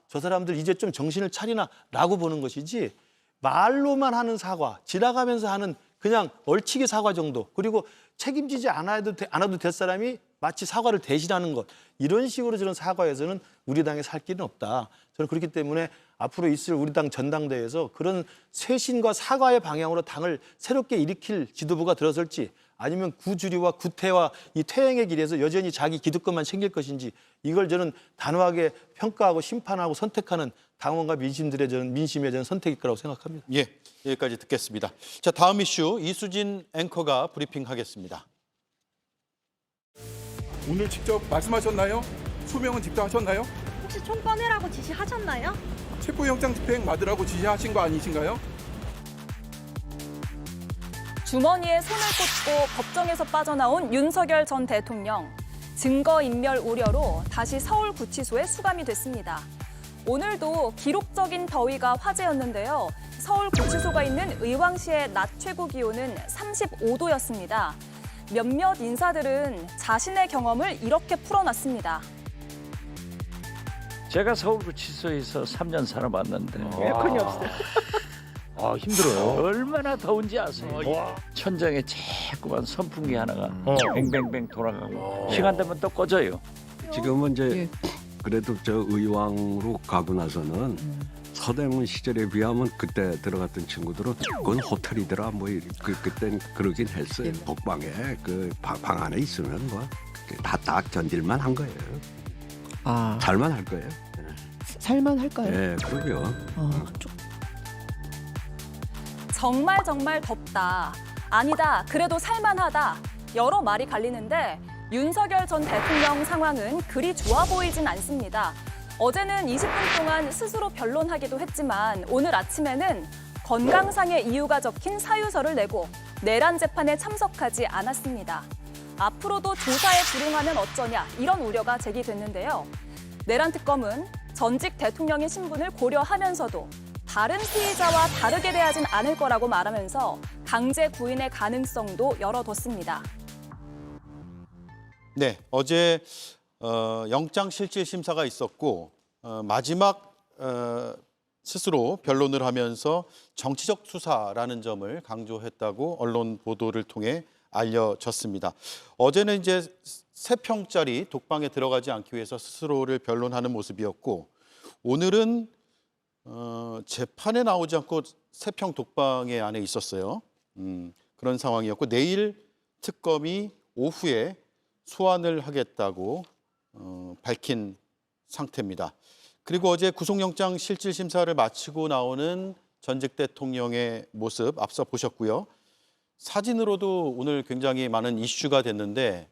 저 사람들 이제 좀 정신을 차리나라고 보는 것이지 말로만 하는 사과, 지나가면서 하는 그냥 얼치기 사과 정도 그리고 책임지지 않아도 될 사람이 마치 사과를 대신하는 것 이런 식으로 저는 사과에서는 우리 당에 살 길은 없다. 저는 그렇기 때문에 앞으로 있을 우리 당 전당대회에서 그런 쇄신과 사과의 방향으로 당을 새롭게 일으킬 지도부가 들어설지 아니면 구주리와 구태와 이 퇴행의 길에서 여전히 자기 기득권만 챙길 것인지 이걸 저는 단호하게 평가하고 심판하고 선택하는 당원과 민심의 저는 선택일 거라고 생각합니다. 예, 여기까지 듣겠습니다. 자, 다음 이슈 이수진 앵커가 브리핑하겠습니다. 오늘 직접 말씀하셨나요? 소명은 직접 하셨나요? 혹시 총 꺼내라고 지시하셨나요? 체포영장 집행 받으라고 지시하신 거 아니신가요? 주머니에 손을 꽂고 법정에서 빠져나온 윤석열 전 대통령. 증거인멸 우려로 다시 서울구치소에 수감이 됐습니다. 오늘도 기록적인 더위가 화제였는데요. 서울구치소가 있는 의왕시의 낮 최고 기온은 35도였습니다. 몇몇 인사들은 자신의 경험을 이렇게 풀어놨습니다. 제가 서울구치소에서 3년 살아봤는데 에어컨이 없어요. 힘들어요. 얼마나 더운지 아세요? 천장에 자꾸만 선풍기 하나가 뱅뱅뱅 돌아가고 시간 되면 또 꺼져요. 지금은 이제 그래도 저 의왕으로 가고 나서는 서대문 시절에 비하면 그때 들어갔던 친구들은 그건 호텔이더라 뭐 그땐 그러긴 했어요. 독방에 그 방 안에 있으면 뭐 딱 견딜만 한 거예요. 아, 살만 할 거예요. 살만할까요? 네, 그러게요. 정말 덥다. 아니다. 그래도 살만하다. 여러 말이 갈리는데 윤석열 전 대통령 상황은 그리 좋아 보이진 않습니다. 어제는 20분 동안 스스로 변론하기도 했지만 오늘 아침에는 건강상의 이유가 적힌 사유서를 내고 내란 재판에 참석하지 않았습니다. 앞으로도 조사에 불응하면 어쩌냐 이런 우려가 제기됐는데요. 내란 특검은 전직 대통령의 신분을 고려하면서도 다른 피의자와 다르게 대하진 않을 거라고 말하면서 강제 구인의 가능성도 열어뒀습니다. 네, 어제 영장실질심사가 있었고 마지막 스스로 변론을 하면서 정치적 수사라는 점을 강조했다고 언론 보도를 통해 알려졌습니다. 어제는 이제 3평짜리 독방에 들어가지 않기 위해서 스스로를 변론하는 모습이었고 오늘은 재판에 나오지 않고 3평 독방에 안에 있었어요. 그런 상황이었고 내일 특검이 오후에 소환을 하겠다고 밝힌 상태입니다. 그리고 어제 구속영장 실질심사를 마치고 나오는 전직 대통령의 모습 앞서 보셨고요. 사진으로도 오늘 굉장히 많은 이슈가 됐는데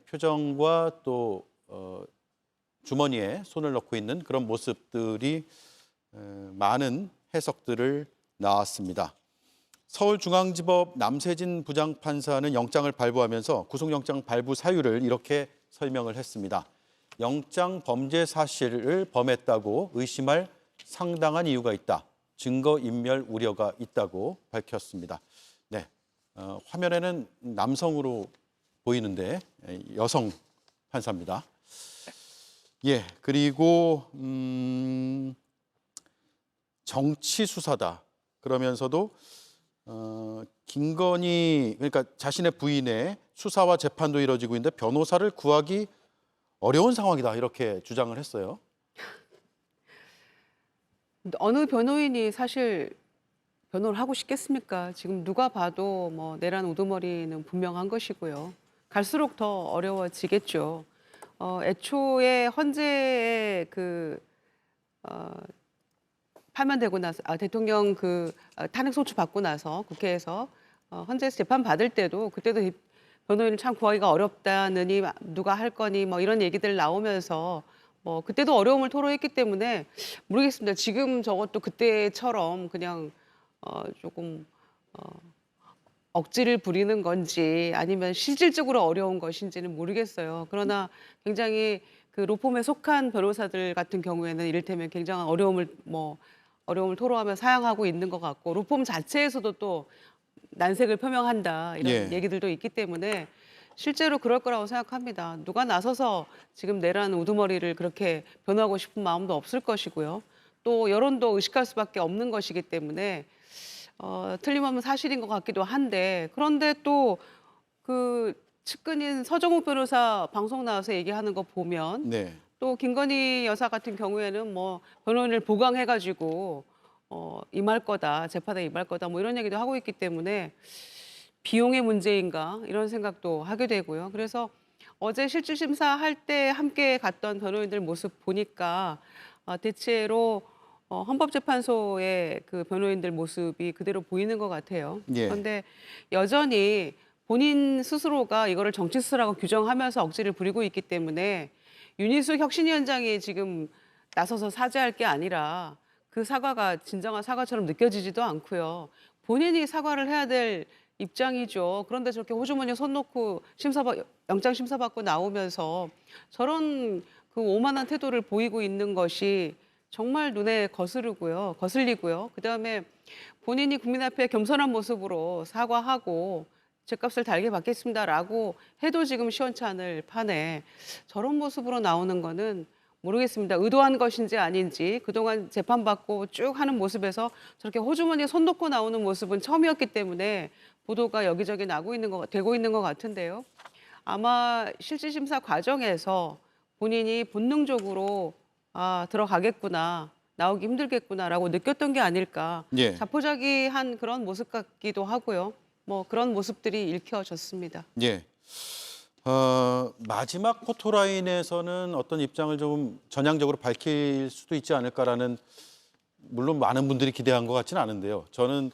표정과 또 주머니에 손을 넣고 있는 그런 모습들이 많은 해석들을 낳았습니다. 서울중앙지법 남세진 부장판사는 영장을 발부하면서 구속영장 발부 사유를 이렇게 설명을 했습니다. 영장 범죄 사실을 범했다고 의심할 상당한 이유가 있다. 증거인멸 우려가 있다고 밝혔습니다. 네, 화면에는 남성으로 보이는데 여성 판사입니다. 예, 그리고 정치 수사다. 그러면서도 김건희 그러니까 자신의 부인의 수사와 재판도 이뤄지고 있는데 변호사를 구하기 어려운 상황이다 이렇게 주장을 했어요. 어느 변호인이 사실 변호를 하고 싶겠습니까? 지금 누가 봐도 뭐 내란 우두머리는 분명한 것이고요. 갈수록 더 어려워지겠죠. 애초에 헌재의 파면되고 나서 대통령 탄핵 소추 받고 나서 국회에서 헌재에서 재판 받을 때도 그때도 변호인을 참 구하기가 어렵다느니 누가 할 거니 뭐 이런 얘기들 나오면서 그때도 어려움을 토로했기 때문에 모르겠습니다. 지금 저것도 그때처럼 그냥 조금 억지를 부리는 건지 아니면 실질적으로 어려운 것인지는 모르겠어요. 그러나 굉장히 그 로펌에 속한 변호사들 같은 경우에는 이를테면 굉장한 어려움을 토로하며 사양하고 있는 것 같고 로펌 자체에서도 또 난색을 표명한다 이런 얘기들도 있기 때문에 실제로 그럴 거라고 생각합니다. 누가 나서서 지금 내란 우두머리를 그렇게 변호하고 싶은 마음도 없을 것이고요. 또 여론도 의식할 수밖에 없는 것이기 때문에 틀림없는 사실인 것 같기도 한데 그런데 또 그 측근인 서정욱 변호사 방송 나와서 얘기하는 거 보면 또 김건희 여사 같은 경우에는 뭐 변호인을 보강해가지고 임할 거다, 재판에 임할 거다 뭐 이런 얘기도 하고 있기 때문에 비용의 문제인가 이런 생각도 하게 되고요. 그래서 어제 실질심사 할 때 함께 갔던 변호인들 모습 보니까 대체로 헌법재판소의 그 변호인들 모습이 그대로 보이는 것 같아요. 그런데 여전히 본인 스스로가 이거를 정치수사라고 규정하면서 억지를 부리고 있기 때문에 윤희숙 혁신위원장이 지금 나서서 사죄할 게 아니라 그 사과가 진정한 사과처럼 느껴지지도 않고요. 본인이 사과를 해야 될 입장이죠. 그런데 저렇게 호주머니에 손 놓고 영장 심사받고 나오면서 저런 그 오만한 태도를 보이고 있는 것이 정말 눈에 거슬리고요. 그다음에 본인이 국민 앞에 겸손한 모습으로 사과하고 죗값을 달게 받겠습니다라고 해도 지금 시원찮을 판에 저런 모습으로 나오는 거는 모르겠습니다. 의도한 것인지 아닌지 그동안 재판받고 쭉 하는 모습에서 저렇게 호주머니에 손 놓고 나오는 모습은 처음이었기 때문에 보도가 여기저기 되고 있는 것 같은데요. 아마 실질심사 과정에서 본인이 본능적으로 들어가겠구나, 나오기 힘들겠구나라고 느꼈던 게 아닐까. 예. 자포자기한 그런 모습 같기도 하고요. 뭐 그런 모습들이 읽혀졌습니다. 예. 마지막 포토라인에서는 어떤 입장을 좀 전향적으로 밝힐 수도 있지 않을까라는, 물론 많은 분들이 기대한 것 같지는 않은데요. 저는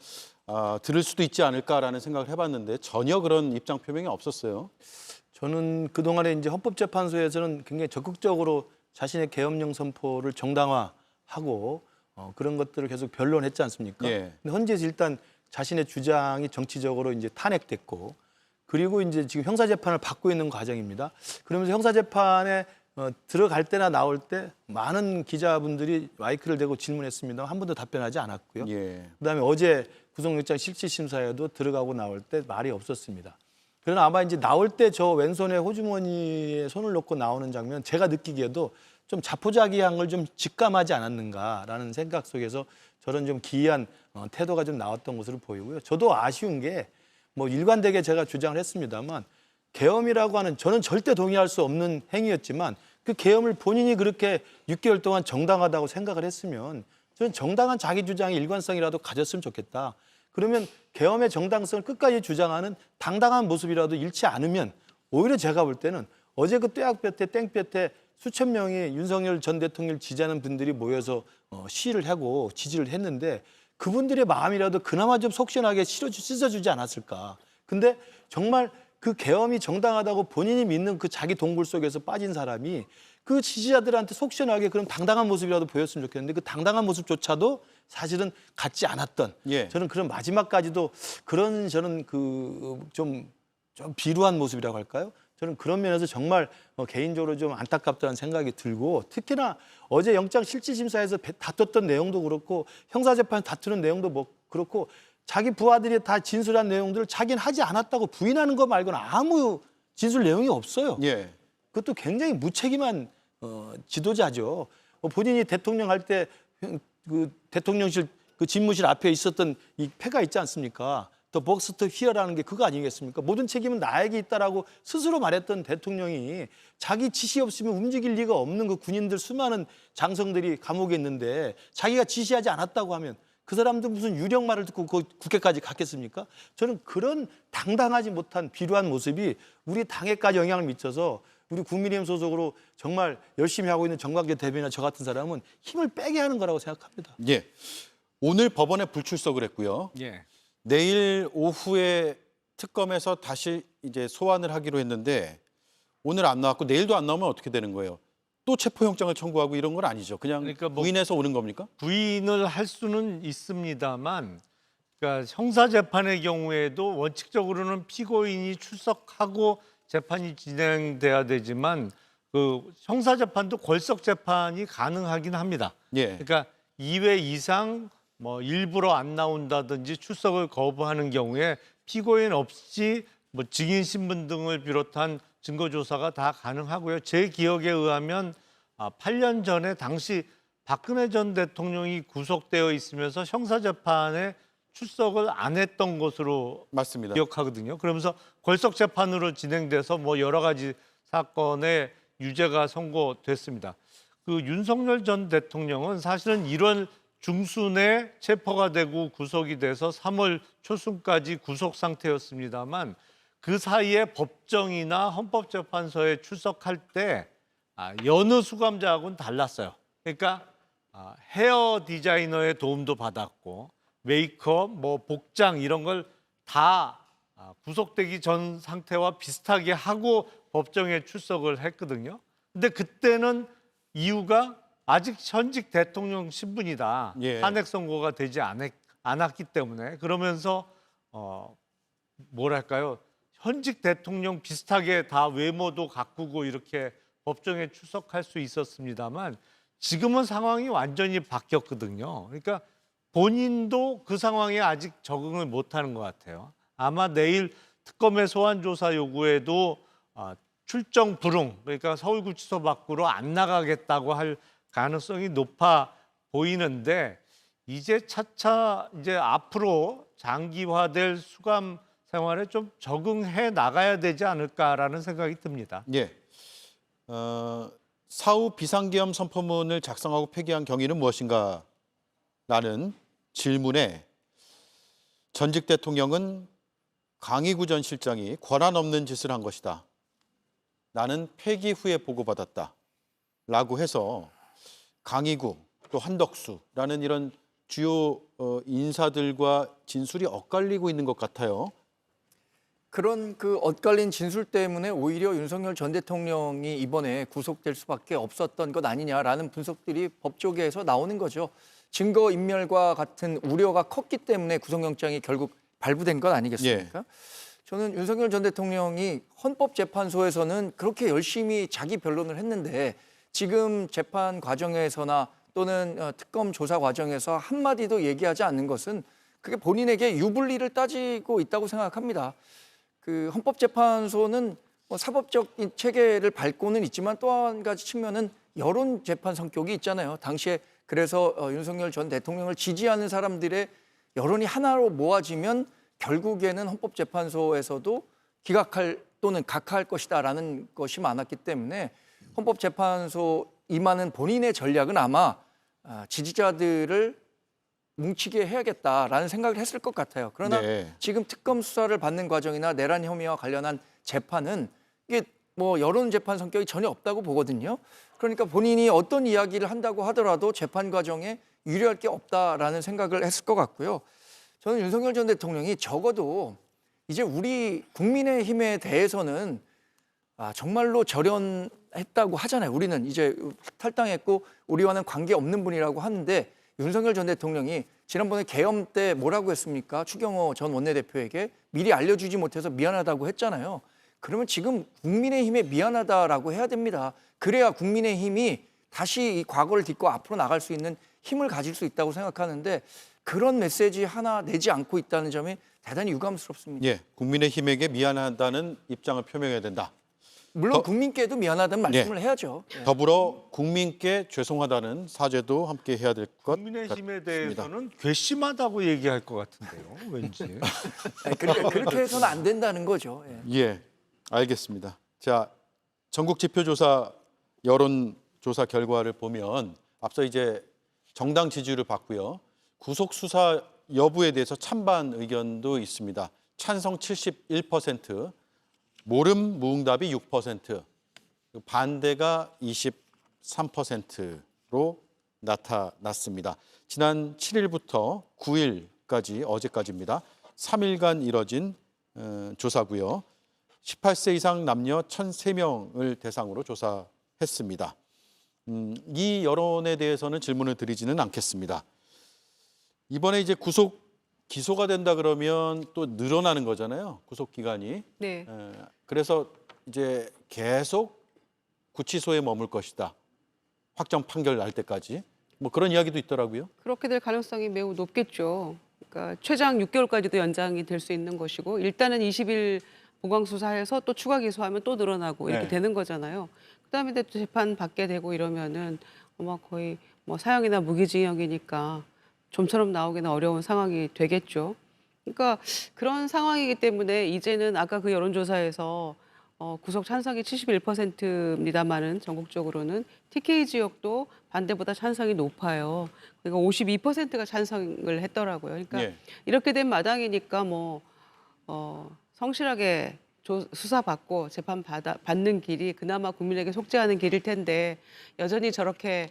들을 수도 있지 않을까라는 생각을 해봤는데 전혀 그런 입장 표명이 없었어요. 저는 그동안에 이제 헌법재판소에서는 굉장히 적극적으로 자신의 계엄령 선포를 정당화하고 그런 것들을 계속 변론했지 않습니까? 예. 근데 현재에서 일단 자신의 주장이 정치적으로 이제 탄핵됐고, 그리고 이제 지금 형사재판을 받고 있는 과정입니다. 그러면서 형사재판에 들어갈 때나 나올 때 많은 기자분들이 마이크를 대고 질문했습니다. 한 번도 답변하지 않았고요. 예. 그다음에 어제 구속영장 실질심사에도 들어가고 나올 때 말이 없었습니다. 그러나 아마 이제 나올 때 저 왼손에 호주머니에 손을 놓고 나오는 장면, 제가 느끼기에도 좀 자포자기한 걸 좀 직감하지 않았는가라는 생각 속에서 저런 좀 기이한 태도가 좀 나왔던 것으로 보이고요. 저도 아쉬운 게 뭐 일관되게 제가 주장을 했습니다만, 계엄이라고 하는, 저는 절대 동의할 수 없는 행위였지만 그 계엄을 본인이 그렇게 6개월 동안 정당하다고 생각을 했으면 저는 정당한 자기 주장의 일관성이라도 가졌으면 좋겠다. 그러면 계엄의 정당성을 끝까지 주장하는 당당한 모습이라도 잃지 않으면, 오히려 제가 볼 때는 어제 그 떼약볕에 땡볕에 수천 명이 윤석열 전 대통령을 지지하는 분들이 모여서 시위를 하고 지지를 했는데 그분들의 마음이라도 그나마 좀 속시원하게 씻어주지 않았을까. 근데 정말 그 계엄이 정당하다고 본인이 믿는 그 자기 동굴 속에서 빠진 사람이 그 지지자들한테 속시원하게 그런 당당한 모습이라도 보였으면 좋겠는데 그 당당한 모습조차도 사실은 갖지 않았던, 예. 저는 그런 마지막까지도 그런, 저는 그 좀 비루한 모습이라고 할까요? 저는 그런 면에서 정말 개인적으로 좀 안타깝다는 생각이 들고, 특히나 어제 영장 실질심사에서 다퉜던 내용도 그렇고 형사재판에서 다투는 내용도 뭐 그렇고 자기 부하들이 다 진술한 내용들을 자기는 하지 않았다고 부인하는 거 말고는 아무 진술 내용이 없어요. 예. 그것도 굉장히 무책임한 지도자죠. 본인이 대통령 할 때 그 대통령실 그 집무실 앞에 있었던 이 패가 있지 않습니까? 더 복스터 히어라는 게 그거 아니겠습니까? 모든 책임은 나에게 있다라고 스스로 말했던 대통령이 자기 지시 없으면 움직일 리가 없는 그 군인들, 수많은 장성들이 감옥에 있는데 자기가 지시하지 않았다고 하면 그 사람들 무슨 유령 말을 듣고 그 국회까지 갔겠습니까? 저는 그런 당당하지 못한 비루한 모습이 우리 당에까지 영향을 미쳐서 우리 국민의힘 소속으로 정말 열심히 하고 있는 정광재 대변인이나 저 같은 사람은 힘을 빼게 하는 거라고 생각합니다. 예. 오늘 법원에 불출석을 했고요. 예. 내일 오후에 특검에서 다시 이제 소환을 하기로 했는데 오늘 안 나왔고 내일도 안 나오면 어떻게 되는 거예요? 또 체포영장을 청구하고 이런 건 아니죠. 그냥 그러니까 뭐 부인해서 오는 겁니까? 부인을 할 수는 있습니다만, 그러니까 형사재판의 경우에도 원칙적으로는 피고인이 출석하고 재판이 진행돼야 되지만 그 형사재판도 골석재판이 가능하긴 합니다. 예. 그러니까 2회 이상 뭐 일부러 안 나온다든지 출석을 거부하는 경우에 피고인 없이 뭐 증인 신분 등을 비롯한 증거 조사가 다 가능하고요. 제 기억에 의하면 8년 전에 당시 박근혜 전 대통령이 구속되어 있으면서 형사재판에 출석을 안 했던 것으로 맞습니다. 기억하거든요. 그러면서 골석재판으로 진행돼서 뭐 여러 가지 사건에 유죄가 선고됐습니다. 그 윤석열 전 대통령은 사실은 1월 중순에 체포가 되고 구속이 돼서 3월 초순까지 구속 상태였습니다만 그 사이에 법정이나 헌법재판소에 출석할 때 여느 수감자하고는 달랐어요. 그러니까 헤어 디자이너의 도움도 받았고 메이크업, 뭐 복장 이런 걸 다 구속되기 전 상태와 비슷하게 하고 법정에 출석을 했거든요. 근데 그때는 이유가 아직 현직 대통령 신분이다. 예. 탄핵 선고가 되지 않았기 때문에 그러면서 뭐랄까요? 현직 대통령 비슷하게 다 외모도 가꾸고 이렇게 법정에 출석할 수 있었습니다만 지금은 상황이 완전히 바뀌었거든요. 그러니까 본인도 그 상황에 아직 적응을 못하는 것 같아요. 아마 내일 특검의 소환 조사 요구에도 출정 불응, 그러니까 서울구치소 밖으로 안 나가겠다고 할 가능성이 높아 보이는데 이제 차차 이제 앞으로 장기화될 수감 생활에 좀 적응해 나가야 되지 않을까라는 생각이 듭니다. 예. 사후 비상계엄 선포문을 작성하고 폐기한 경위는 무엇인가? 라는 질문에 전직 대통령은 강희구 전 실장이 권한 없는 짓을 한 것이다. 나는 폐기 후에 보고받았다. 라고 해서 강희구 또 한덕수라는 이런 주요 인사들과 진술이 엇갈리고 있는 것 같아요. 그런 그 엇갈린 진술 때문에 오히려 윤석열 전 대통령이 이번에 구속될 수밖에 없었던 것 아니냐라는 분석들이 법조계에서 나오는 거죠. 증거 인멸과 같은 우려가 컸기 때문에 구속영장이 결국 발부된 것 아니겠습니까? 저는 윤석열 전 대통령이 헌법재판소에서는 그렇게 열심히 자기 변론을 했는데 지금 재판 과정에서나 또는 특검 조사 과정에서 한마디도 얘기하지 않는 것은 그게 본인에게 유불리를 따지고 있다고 생각합니다. 그 헌법재판소는 사법적 체계를 밟고는 있지만 또 한 가지 측면은 여론 재판 성격이 있잖아요. 당시에 그래서 윤석열 전 대통령을 지지하는 사람들의 여론이 하나로 모아지면 결국에는 헌법재판소에서도 기각할 또는 각하할 것이다라는 것이 많았기 때문에 헌법재판소 임하는 본인의 전략은 아마 지지자들을 뭉치게 해야겠다라는 생각을 했을 것 같아요. 그러나 지금 특검 수사를 받는 과정이나 내란 혐의와 관련한 재판은 이게 뭐 여론 재판 성격이 전혀 없다고 보거든요. 그러니까 본인이 어떤 이야기를 한다고 하더라도 재판 과정에 유리할 게 없다라는 생각을 했을 것 같고요. 저는 윤석열 전 대통령이 적어도 이제 우리 국민의힘에 대해서는 정말로 절연했다고 하잖아요. 우리는 이제 탈당했고 우리와는 관계없는 분이라고 하는데 윤석열 전 대통령이 지난번에 계엄 때 뭐라고 했습니까? 추경호 전 원내대표에게 미리 알려주지 못해서 미안하다고 했잖아요. 그러면 지금 국민의힘에 미안하다라고 해야 됩니다. 그래야 국민의힘이 다시 이 과거를 딛고 앞으로 나갈 수 있는 힘을 가질 수 있다고 생각하는데 그런 메시지 하나 내지 않고 있다는 점이 대단히 유감스럽습니다. 예, 국민의힘에게 미안하다는 입장을 표명해야 된다. 물론 국민께도 미안하다는 말씀을 해야죠. 더불어 국민께 죄송하다는 사죄도 함께 해야 될 것 같습니다. 국민의힘에 대해서는 괘씸하다고 얘기할 것 같은데요. 왠지. 그렇게 해서는 안 된다는 거죠. 예, 알겠습니다. 자, 전국 지표조사 여론조사 결과를 보면 앞서 이제 정당 지지율을 봤고요. 구속 수사 여부에 대해서 찬반 의견도 있습니다. 찬성 71%, 모름 무응답이 6%, 반대가 23%로 나타났습니다. 지난 7일부터 9일까지 어제까지입니다. 3일간 이뤄진 조사고요. 18세 이상 남녀 1,003명을 대상으로 조사했습니다. 이 여론에 대해서는 질문을 드리지는 않겠습니다. 이번에 이제 기소가 된다 그러면 또 늘어나는 거잖아요. 구속 기간이. 네. 그래서 이제 계속 구치소에 머물 것이다. 확정 판결 날 때까지. 뭐 그런 이야기도 있더라고요. 그렇게 될 가능성이 매우 높겠죠. 그러니까 최장 6개월까지도 연장이 될 수 있는 것이고 일단은 20일 보강 수사해서 또 추가 기소하면 또 늘어나고 이렇게 되는 거잖아요. 그다음에 또 재판 받게 되고 이러면은 아마 거의 뭐 사형이나 무기징역이니까 좀처럼 나오기는 어려운 상황이 되겠죠. 그러니까 그런 상황이기 때문에 이제는 아까 그 여론조사에서 구속 찬성이 71%입니다만은 전국적으로는 TK 지역도 반대보다 찬성이 높아요. 그러니까 52%가 찬성을 했더라고요. 그러니까 이렇게 된 마당이니까 뭐 성실하게 수사받고 재판 받는 길이 그나마 국민에게 속죄하는 길일 텐데 여전히 저렇게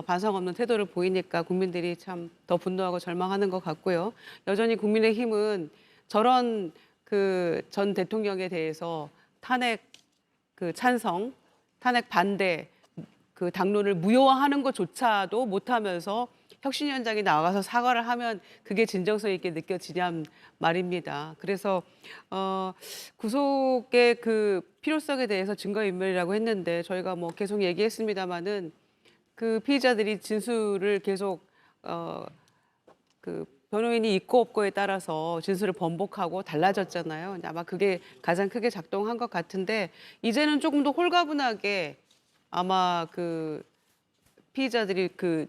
반성 없는 태도를 보이니까 국민들이 참 더 분노하고 절망하는 것 같고요. 여전히 국민의힘은 저런 그 전 대통령에 대해서 탄핵 그 찬성, 탄핵 반대 그 당론을 무효화하는 것조차도 못하면서 혁신위원장이 나가서 사과를 하면 그게 진정성 있게 느껴지냔 말입니다. 그래서 구속의 그 필요성에 대해서 증거인멸이라고 했는데 저희가 뭐 계속 얘기했습니다마는 그 피의자들이 진술을 계속 그 변호인이 있고 없고에 따라서 진술을 번복하고 달라졌잖아요. 아마 그게 가장 크게 작동한 것 같은데 이제는 조금 더 홀가분하게 아마 그 피의자들이 그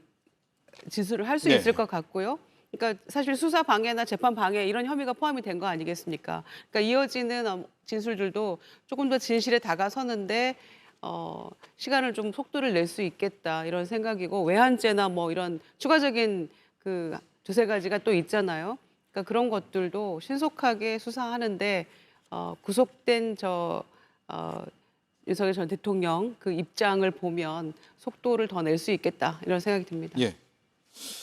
진술을 할 수 있을 것 같고요. 그러니까 사실 수사 방해나 재판 방해 이런 혐의가 포함이 된 거 아니겠습니까? 그러니까 이어지는 진술들도 조금 더 진실에 다가서는데 시간을 좀 속도를 낼 수 있겠다 이런 생각이고 외환죄나 뭐 이런 추가적인 그 두세 가지가 또 있잖아요. 그러니까 그런 것들도 신속하게 수사하는데 구속된 윤석열 전 대통령 그 입장을 보면 속도를 더 낼 수 있겠다 이런 생각이 듭니다. 예.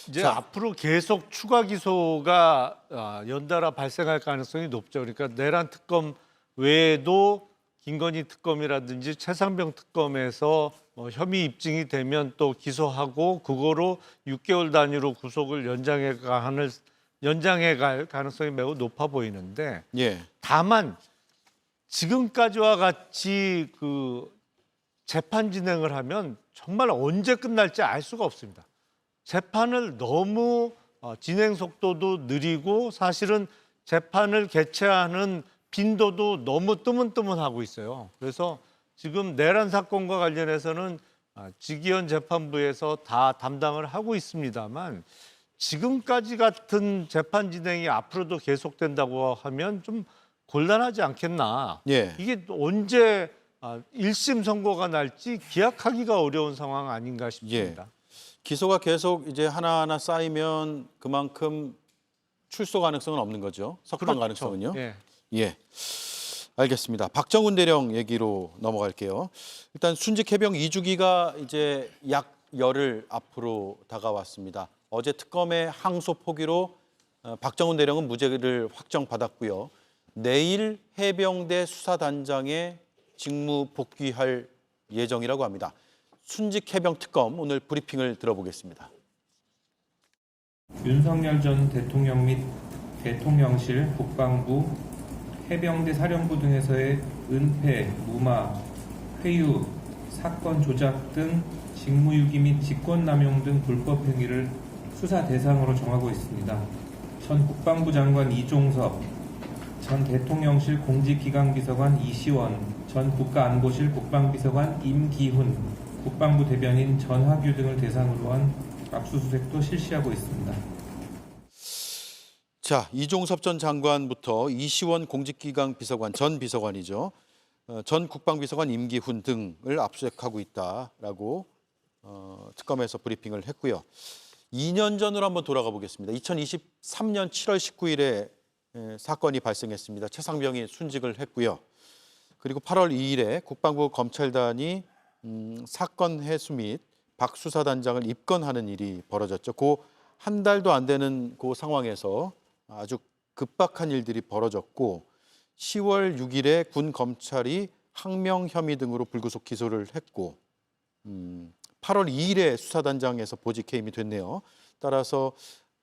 이제 앞으로 계속 추가 기소가 연달아 발생할 가능성이 높죠. 그러니까 내란 특검 외에도 김건희 특검이라든지 최상병 특검에서 혐의 입증이 되면 또 기소하고 그거로 6개월 단위로 구속을 연장해 갈 가능성이 매우 높아 보이는데 예. 다만 지금까지와 같이 그 재판 진행을 하면 정말 언제 끝날지 알 수가 없습니다. 재판을 너무 진행 속도도 느리고 사실은 재판을 개최하는 빈도도 너무 뜨문뜨문하고 있어요. 그래서 지금 내란 사건과 관련해서는 지기현 재판부에서 다 담당을 하고 있습니다만 지금까지 같은 재판 진행이 앞으로도 계속된다고 하면 좀 곤란하지 않겠나. 예. 이게 언제 1심 선고가 날지 기약하기가 어려운 상황 아닌가 싶습니다. 예. 기소가 계속 이제 하나하나 쌓이면 그만큼 출소 가능성은 없는 거죠. 석방 그렇죠. 가능성은요. 예. 예. 알겠습니다. 박정훈 대령 얘기로 넘어갈게요. 일단 순직 해병 2주기가 이제 약 열흘 앞으로 다가왔습니다. 어제 특검의 항소 포기로 박정훈 대령은 무죄를 확정받았고요. 내일 해병대 수사단장에 직무 복귀할 예정이라고 합니다. 순직 해병 특검 오늘 브리핑을 들어보겠습니다. 윤석열 전 대통령 및 대통령실, 국방부, 해병대 사령부 등에서의 은폐, 무마, 회유, 사건 조작 등 직무유기 및 직권남용 등 불법 행위를 수사 대상으로 정하고 있습니다. 전 국방부 장관 이종섭, 전 대통령실 공직기강비서관 이시원, 전 국가안보실 국방비서관 임기훈, 국방부 대변인 전하규 등을 대상으로 한 압수수색도 실시하고 있습니다. 자, 이종섭 전 장관부터 이시원 공직기강 비서관, 전 비서관이죠. 전 국방비서관 임기훈 등을 압수수색하고 있다라고 특검에서 브리핑을 했고요. 2년 전으로 한번 돌아가 보겠습니다. 2023년 7월 19일에 사건이 발생했습니다. 최상병이 순직을 했고요. 그리고 8월 2일에 국방부 검찰단이 사건 해수 및 박 수사단장을 입건하는 일이 벌어졌죠. 그 한 달도 안 되는 그 상황에서 아주 급박한 일들이 벌어졌고 10월 6일에 군 검찰이 항명 혐의 등으로 불구속 기소를 했고 8월 2일에 수사단장에서 보직 해임이 됐네요. 따라서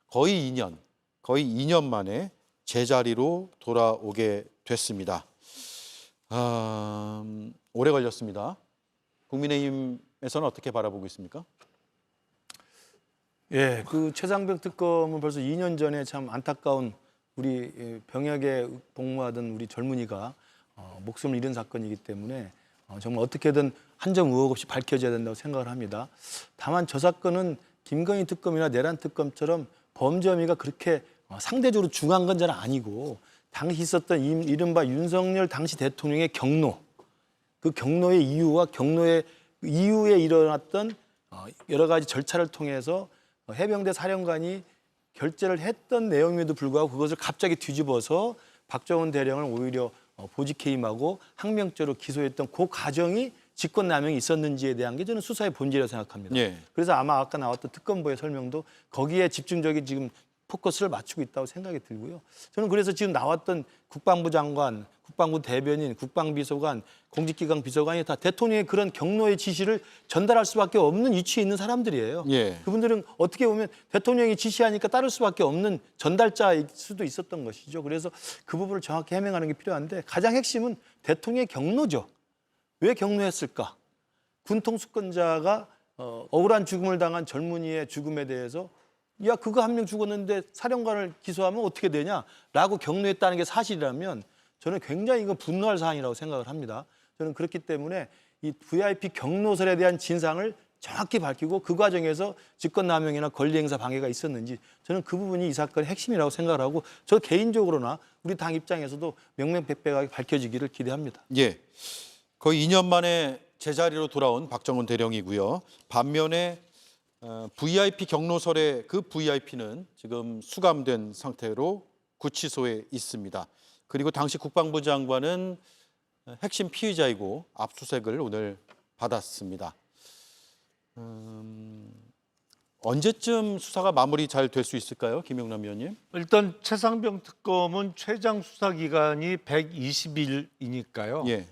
거의 2년 만에 제자리로 돌아오게 됐습니다. 오래 걸렸습니다. 국민의힘에서는 어떻게 바라보고 있습니까? 예, 그 최상병 특검은 벌써 2년 전에 참 안타까운 우리 병역에 복무하던 우리 젊은이가 목숨을 잃은 사건이기 때문에 정말 어떻게든 한 점 의혹 없이 밝혀져야 된다고 생각을 합니다. 다만 저 사건은 김건희 특검이나 내란 특검처럼 범죄 혐의가 그렇게 상대적으로 중요한 건 잘 아니고 당시 있었던 이른바 윤석열 당시 대통령의 경로, 그 경로의 이유와 경로의 이후에 일어났던 여러 가지 절차를 통해서 해병대 사령관이 결재를 했던 내용임에도 불구하고 그것을 갑자기 뒤집어서 박정훈 대령을 오히려 보직 해임하고 항명죄로 기소했던 그 과정이 직권남용이 있었는지에 대한 게 저는 수사의 본질이라고 생각합니다. 예. 그래서 아마 아까 나왔던 특검부의 설명도 거기에 집중적인 지금 포커스를 맞추고 있다고 생각이 들고요. 저는 그래서 지금 나왔던 국방부 장관, 국방부 대변인, 국방비서관, 공직기강 비서관이 다 대통령의 그런 경로의 지시를 전달할 수밖에 없는 위치에 있는 사람들이에요. 예. 그분들은 어떻게 보면 대통령이 지시하니까 따를 수밖에 없는 전달자일 수도 있었던 것이죠. 그래서 그 부분을 정확히 해명하는 게 필요한데 가장 핵심은 대통령의 경로죠. 왜 경로했을까? 군 통수권자가 억울한 죽음을 당한 젊은이의 죽음에 대해서 야, 그거 한 명 죽었는데 사령관을 기소하면 어떻게 되냐라고 경로했다는 게 사실이라면 저는 굉장히 이건 분노할 사안이라고 생각을 합니다. 저는 그렇기 때문에 이 VIP 경로설에 대한 진상을 정확히 밝히고 그 과정에서 직권남용이나 권리행사 방해가 있었는지 저는 그 부분이 이 사건의 핵심이라고 생각을 하고 저 개인적으로나 우리 당 입장에서도 명명백백하게 밝혀지기를 기대합니다. 예, 거의 2년 만에 제자리로 돌아온 박정훈 대령이고요. 반면에 VIP 경로설의 그 VIP는 지금 수감된 상태로 구치소에 있습니다. 그리고 당시 국방부 장관은 핵심 피의자이고 압수수색을 오늘 받았습니다. 언제쯤 수사가 마무리 잘 될 수 있을까요, 김영남 의원님? 일단 최상병 특검은 최장 수사 기간이 120일이니까요. 예.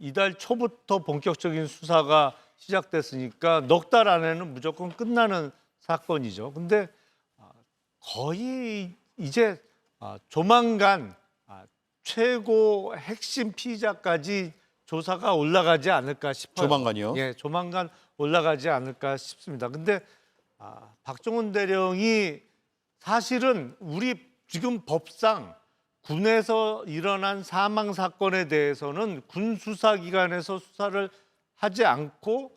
이달 초부터 본격적인 수사가 시작됐으니까 넉 달 안에는 무조건 끝나는 사건이죠. 근데 거의 이제 조만간 최고 핵심 피의자까지 조사가 올라가지 않을까 싶어요. 조만간이요? 예, 조만간 올라가지 않을까 싶습니다. 근데 박정훈 대령이 사실은 우리 지금 법상 군에서 일어난 사망 사건에 대해서는 군 수사기관에서 수사를 하지 않고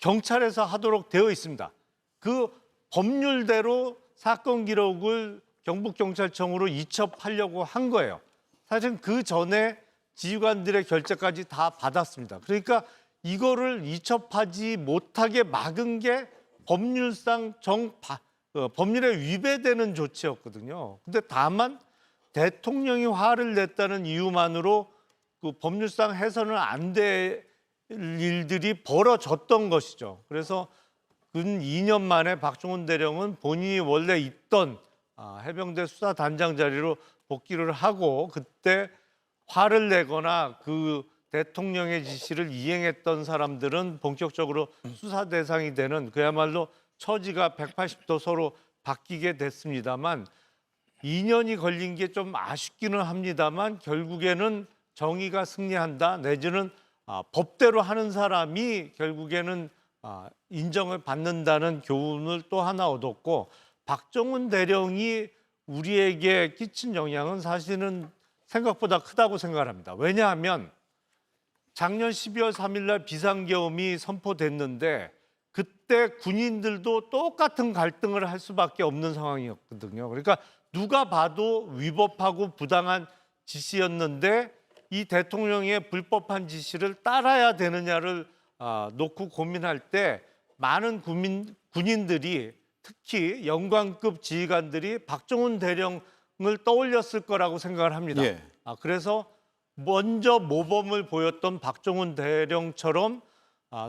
경찰에서 하도록 되어 있습니다. 그 법률대로 사건 기록을 경북경찰청으로 이첩하려고 한 거예요. 사실 그 전에 지휘관들의 결재까지 다 받았습니다. 그러니까 이거를 이첩하지 못하게 막은 게 법률상 법률에 위배되는 조치였거든요. 근데 다만 대통령이 화를 냈다는 이유만으로 그 법률상 해서는 안 될 일들이 벌어졌던 것이죠. 그래서 근 2년 만에 박정훈 대령은 본인이 원래 있던 해병대 수사단장 자리로 복귀를 하고 그때 화를 내거나 그 대통령의 지시를 이행했던 사람들은 본격적으로 수사 대상이 되는 그야말로 처지가 180도 서로 바뀌게 됐습니다만 2년이 걸린 게 좀 아쉽기는 합니다만 결국에는 정의가 승리한다 내지는 법대로 하는 사람이 결국에는 인정을 받는다는 교훈을 또 하나 얻었고 박정훈 대령이 우리에게 끼친 영향은 사실은 생각보다 크다고 생각합니다. 왜냐하면 작년 12월 3일 날 비상계엄이 선포됐는데 그때 군인들도 똑같은 갈등을 할 수밖에 없는 상황이었거든요. 그러니까 누가 봐도 위법하고 부당한 지시였는데 이 대통령의 불법한 지시를 따라야 되느냐를 놓고 고민할 때 많은 군인들이 특히 영관급 지휘관들이 박정훈 대령을 떠올렸을 거라고 생각을 합니다. 예. 그래서 먼저 모범을 보였던 박정훈 대령처럼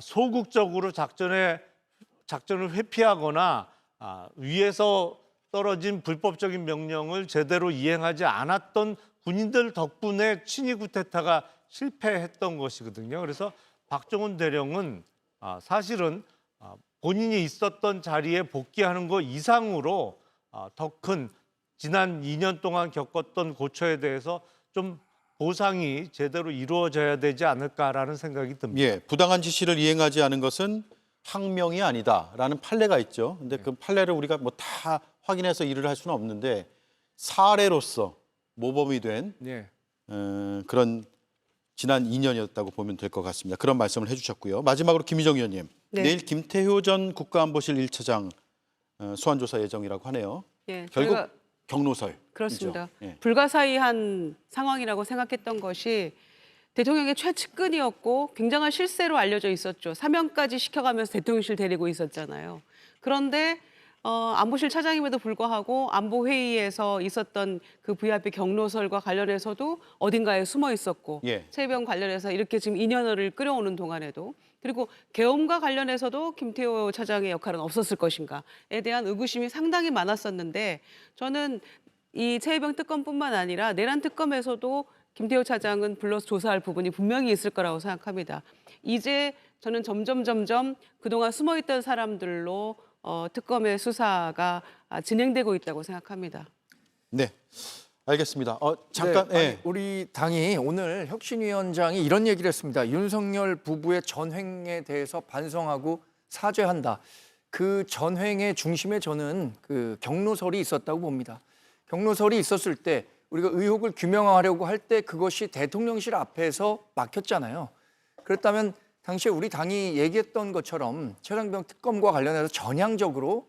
소극적으로 작전을 회피하거나 위에서 떨어진 불법적인 명령을 제대로 이행하지 않았던 군인들 덕분에 친위 쿠데타가 실패했던 것이거든요. 그래서 박정훈 대령은 사실은 본인이 있었던 자리에 복귀하는 것 이상으로 더 큰 지난 2년 동안 겪었던 고초에 대해서 좀 보상이 제대로 이루어져야 되지 않을까라는 생각이 듭니다. 예, 부당한 지시를 이행하지 않은 것은 항명이 아니다라는 판례가 있죠. 근데 그 판례를 우리가 뭐 다 확인해서 일을 할 수는 없는데 사례로서 모범이 된 그런 지난 2년이었다고 보면 될 것 같습니다. 그런 말씀을 해주셨고요. 마지막으로 김희정 의원님, 내일 김태효 전 국가안보실 1차장 소환조사 예정이라고 하네요. 예, 결국 경로설. 그렇습니다. 예. 불가사의한 상황이라고 생각했던 것이 대통령의 최측근이었고 굉장한 실세로 알려져 있었죠. 사면까지 시켜가면서 대통령실 데리고 있었잖아요. 그런데 안보실 차장임에도 불구하고 안보회의에서 있었던 그 VIP 경로설과 관련해서도 어딘가에 숨어 있었고 최병 관련해서 이렇게 지금 2년을 끌어오는 동안에도 그리고 계엄과 관련해서도 김태호 차장의 역할은 없었을 것인가에 대한 의구심이 상당히 많았었는데 저는 이 최병 특검뿐만 아니라 내란 특검에서도 김태호 차장은 불러서 조사할 부분이 분명히 있을 거라고 생각합니다. 이제 저는 점점 그동안 숨어있던 사람들로 특검의 수사가 진행되고 있다고 생각합니다. 네, 알겠습니다. 잠깐, 우리 당이 오늘 혁신위원장이 이런 얘기를 했습니다. 윤석열 부부의 전횡에 대해서 반성하고 사죄한다. 그 전횡의 중심에 저는 그 경로설이 있었다고 봅니다. 경로설이 있었을 때 우리가 의혹을 규명하려고 할 때 그것이 대통령실 앞에서 막혔잖아요. 그렇다면 당시에 우리 당이 얘기했던 것처럼 최상병 특검과 관련해서 전향적으로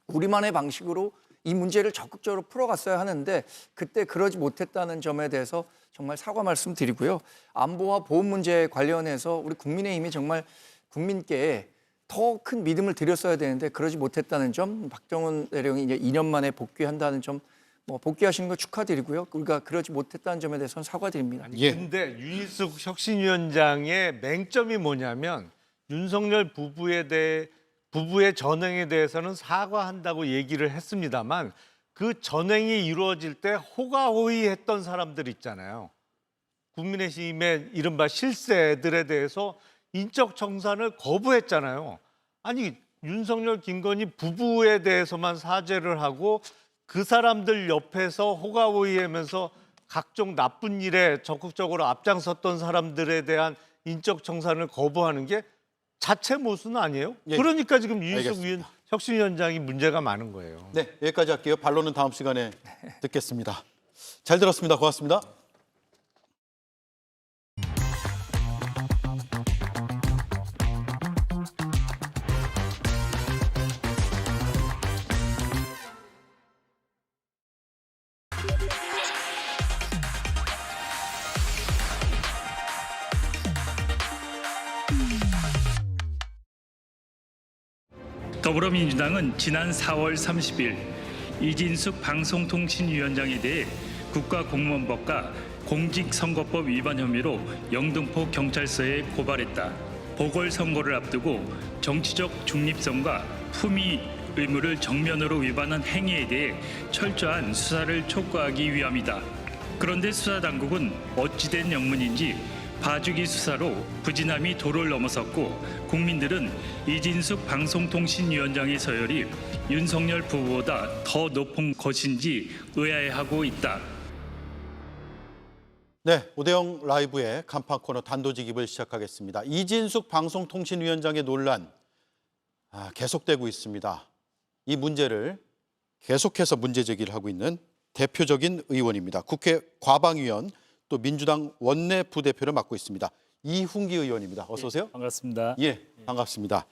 우리만의 방식으로 이 문제를 적극적으로 풀어갔어야 하는데 그때 그러지 못했다는 점에 대해서 정말 사과 말씀드리고요. 안보와 보험 문제에 관련해서 우리 국민의힘이 정말 국민께 더 큰 믿음을 드렸어야 되는데 그러지 못했다는 점, 박정훈 대령이 이제 2년 만에 복귀한다는 점, 뭐 복귀하시는 거 축하드리고요. 우리가 그러지 못했다는 점에 대해서는 사과드립니다. 근데 윤희숙 혁신위원장의 맹점이 뭐냐면 윤석열 부부의 전행에 대해서는 사과한다고 얘기를 했습니다만 그 전행이 이루어질 때 호가호위했던 사람들 있잖아요. 국민의힘의 이른바 실세들에 대해서 인적 청산을 거부했잖아요. 아니 윤석열, 김건희 부부에 대해서만 사죄를 하고 그 사람들 옆에서 호가호위하면서 각종 나쁜 일에 적극적으로 앞장섰던 사람들에 대한 인적 청산을 거부하는 게 자체 모순 아니에요? 그러니까 지금 윤희숙 혁신위원장이 문제가 많은 거예요. 네, 여기까지 할게요. 반론은 다음 시간에 듣겠습니다. 잘 들었습니다. 고맙습니다. 더불어민주당은 지난 4월 30일 이진숙 방송통신위원장에 대해 국가공무원법과 공직선거법 위반 혐의로 영등포 경찰서에 고발했다. 보궐선거를 앞두고 정치적 중립성과 품위 의무를 정면으로 위반한 행위에 대해 철저한 수사를 촉구하기 위함이다. 그런데 수사당국은 어찌된 영문인지 봐주기 수사로 부진함이 도를 넘어섰고 국민들은 이진숙 방송통신위원장의 서열이 윤석열 부부보다 더 높은 것인지 의아해하고 있다. 네, 오대영 라이브의 간판 코너 단도직입을 시작하겠습니다. 이진숙 방송통신위원장의 논란 계속되고 있습니다. 이 문제를 계속해서 문제 제기를 하고 있는 대표적인 의원입니다. 국회 과방위원 또 민주당 원내 부대표를 맡고 있습니다. 이훈기 의원입니다. 어서 오세요. 반갑습니다. 예, 반갑습니다.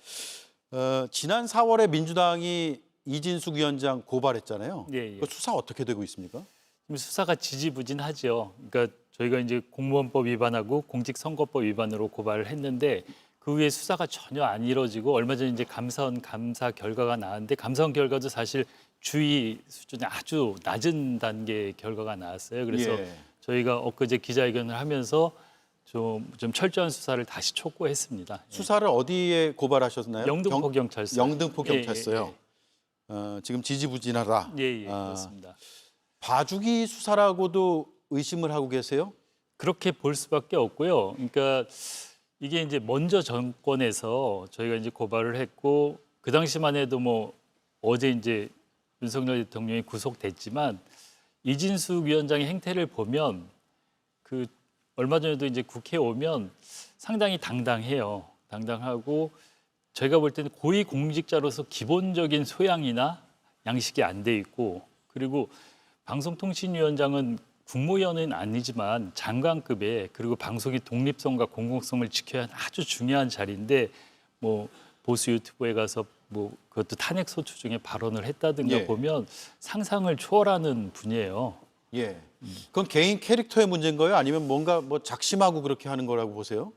지난 4월에 민주당이 이진숙 위원장 고발했잖아요. 그 수사 어떻게 되고 있습니까? 지금 수사가 지지부진하죠. 그러니까 저희가 이제 공무원법 위반하고 공직선거법 위반으로 고발을 했는데 그 후에 수사가 전혀 안 이루어지고 얼마 전에 이제 감사원 감사 결과가 나왔는데 감사원 결과도 사실 주의 수준의 아주 낮은 단계 결과가 나왔어요. 그래서 저희가 엊그제 기자회견을 하면서 좀 철저한 수사를 다시 촉구했습니다. 수사를 어디에 고발하셨나요? 영등포 경찰서. 영등포 경찰서요. 지금 지지부진하다. 그렇습니다. 봐주기 수사라고도 의심을 하고 계세요? 그렇게 볼 수밖에 없고요. 그러니까 이게 이제 먼저 정권에서 저희가 이제 고발을 했고 그 당시만 해도 뭐 어제 이제 윤석열 대통령이 구속됐지만 이진숙 위원장의 행태를 보면 그 얼마 전에도 이제 국회에 오면 상당히 당당해요. 당당하고 저희가 볼 때는 고위공직자로서 기본적인 소양이나 양식이 안 돼 있고 그리고 방송통신위원장은 국무위원은 아니지만 장관급에 그리고 방송의 독립성과 공공성을 지켜야 하는 아주 중요한 자리인데 뭐 보수 유튜브에 가서 뭐 그것도 탄핵소추 중에 발언을 했다든가 보면 상상을 초월하는 분이에요. 예. 그건 개인 캐릭터의 문제인가요? 아니면 뭔가 뭐 작심하고 그렇게 하는 거라고 보세요?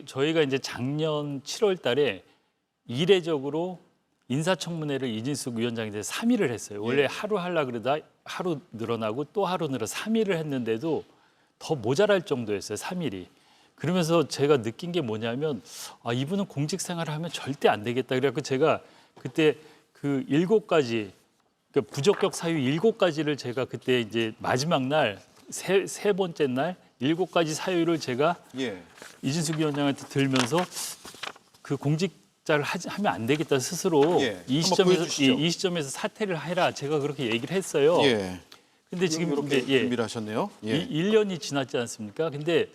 저희가 이제 작년 7월 달에 이례적으로 인사청문회를 이진숙 위원장에 대해서 3일을 했어요. 원래 하루 하려고 그러다 하루 늘어나고 또 하루 늘어 3일을 했는데도 더 모자랄 정도였어요. 3일이. 그러면서 제가 느낀 게 뭐냐면 이분은 공직 생활을 하면 절대 안 되겠다. 그래갖고 제가 그때 그 7가지 그러니까 부적격 사유 7가지를 제가 그때 이제 마지막 날 세 번째 날 7가지 사유를 제가 이진숙 위원장한테 들면서 그 공직자를 하면 안 되겠다 스스로 이 시점에서 사퇴를 해라. 제가 그렇게 얘기를 했어요. 근데 지금 이렇게 준비를 하셨네요. 1년이 지났지 않습니까? 근데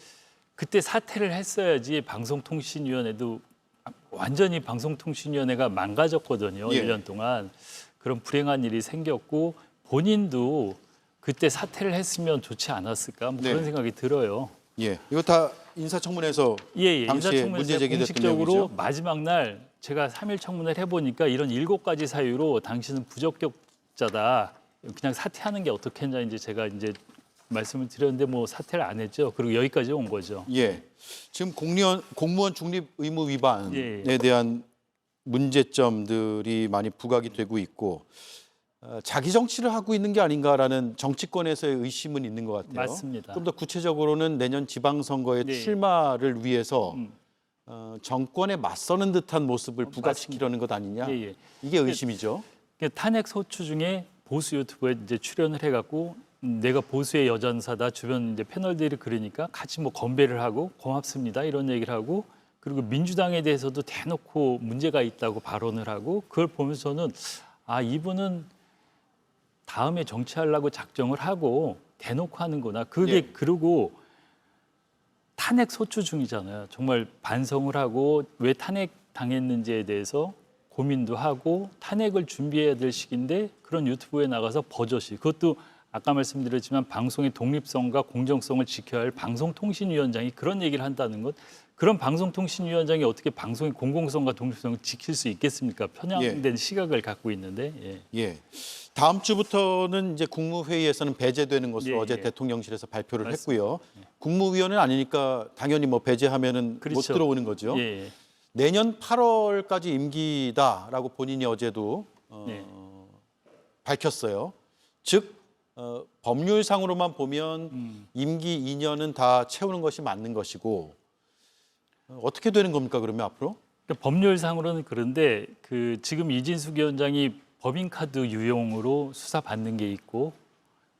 그때 사퇴를 했어야지 방송통신위원회도 완전히 방송통신위원회가 망가졌거든요. 1년 동안. 그런 불행한 일이 생겼고 본인도 그때 사퇴를 했으면 좋지 않았을까 뭐 그런 생각이 들어요. 이거 다 인사청문회에서 당시에 문제 제기됐던 공식적으로 내용이죠? 마지막 날 제가 3일 청문회를 해보니까 이런 7가지 사유로 당신은 부적격 자다. 그냥 사퇴하는 게 어떻겠냐 이제 제가 이제 말씀을 드렸는데 뭐 사퇴를 안 했죠. 그리고 여기까지 온 거죠. 예. 지금 공무원 중립 의무 위반에 예. 대한 문제점들이 많이 부각이 되고 있고 자기 정치를 하고 있는 게 아닌가라는 정치권에서의 의심은 있는 것 같아요. 맞습니다. 좀 더 구체적으로는 내년 지방선거의 네. 출마를 위해서 정권에 맞서는 듯한 모습을 부각시키려는 것 아니냐? 예, 예. 이게 의심이죠. 탄핵 소추 중에 보수 유튜브에 이제 출연을 해갖고 내가 보수의 여전사다 주변 이제 패널들이 그러니까 같이 뭐 건배를 하고 고맙습니다 이런 얘기를 하고 그리고 민주당에 대해서도 대놓고 문제가 있다고 발언을 하고 그걸 보면서 저는 아 이분은 다음에 정치하려고 작정을 하고 대놓고 하는구나. 그게 예. 그러고 탄핵 소추 중이잖아요. 정말 반성을 하고 왜 탄핵 당했는지에 대해서 고민도 하고 탄핵을 준비해야 될 시기인데 그런 유튜브에 나가서 버젓이 그것도 아까 말씀드렸지만 방송의 독립성과 공정성을 지켜야 할 방송통신위원장이 그런 얘기를 한다는 것 그런 방송통신위원장이 어떻게 방송의 공공성과 독립성을 지킬 수 있겠습니까? 편향된 시각을 갖고 있는데. 예. 다음 주부터는 이제 국무회의에서는 배제되는 것으로 어제 대통령실에서 발표를 맞습니다. 했고요. 국무위원은 아니니까 당연히 뭐 배제하면은 못 그렇죠. 들어오는 거죠. 내년 8월까지 임기다라고 본인이 어제도 밝혔어요. 즉 법률상으로만 보면 임기 2년은 다 채우는 것이 맞는 것이고 어떻게 되는 겁니까 그러면 앞으로? 그러니까 법률상으로는 그런데 그 지금 이진숙 위원장이 법인카드 유용으로 수사받는 게 있고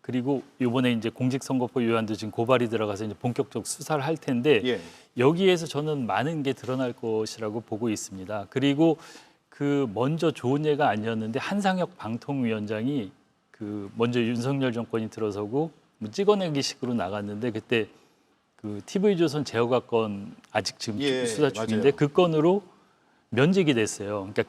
그리고 이번에 이제 공직선거법 위반도 지금 고발이 들어가서 이제 본격적 수사를 할 텐데 여기에서 저는 많은 게 드러날 것이라고 보고 있습니다. 그리고 그 먼저 좋은 예가 아니었는데 한상혁 방통위원장이 그 먼저 윤석열 정권이 들어서고 뭐 찍어내기식으로 나갔는데 그때 그 TV조선 제어가 건 아직 지금 수사 중인데 맞아요. 그 건으로 면직이 됐어요. 그러니까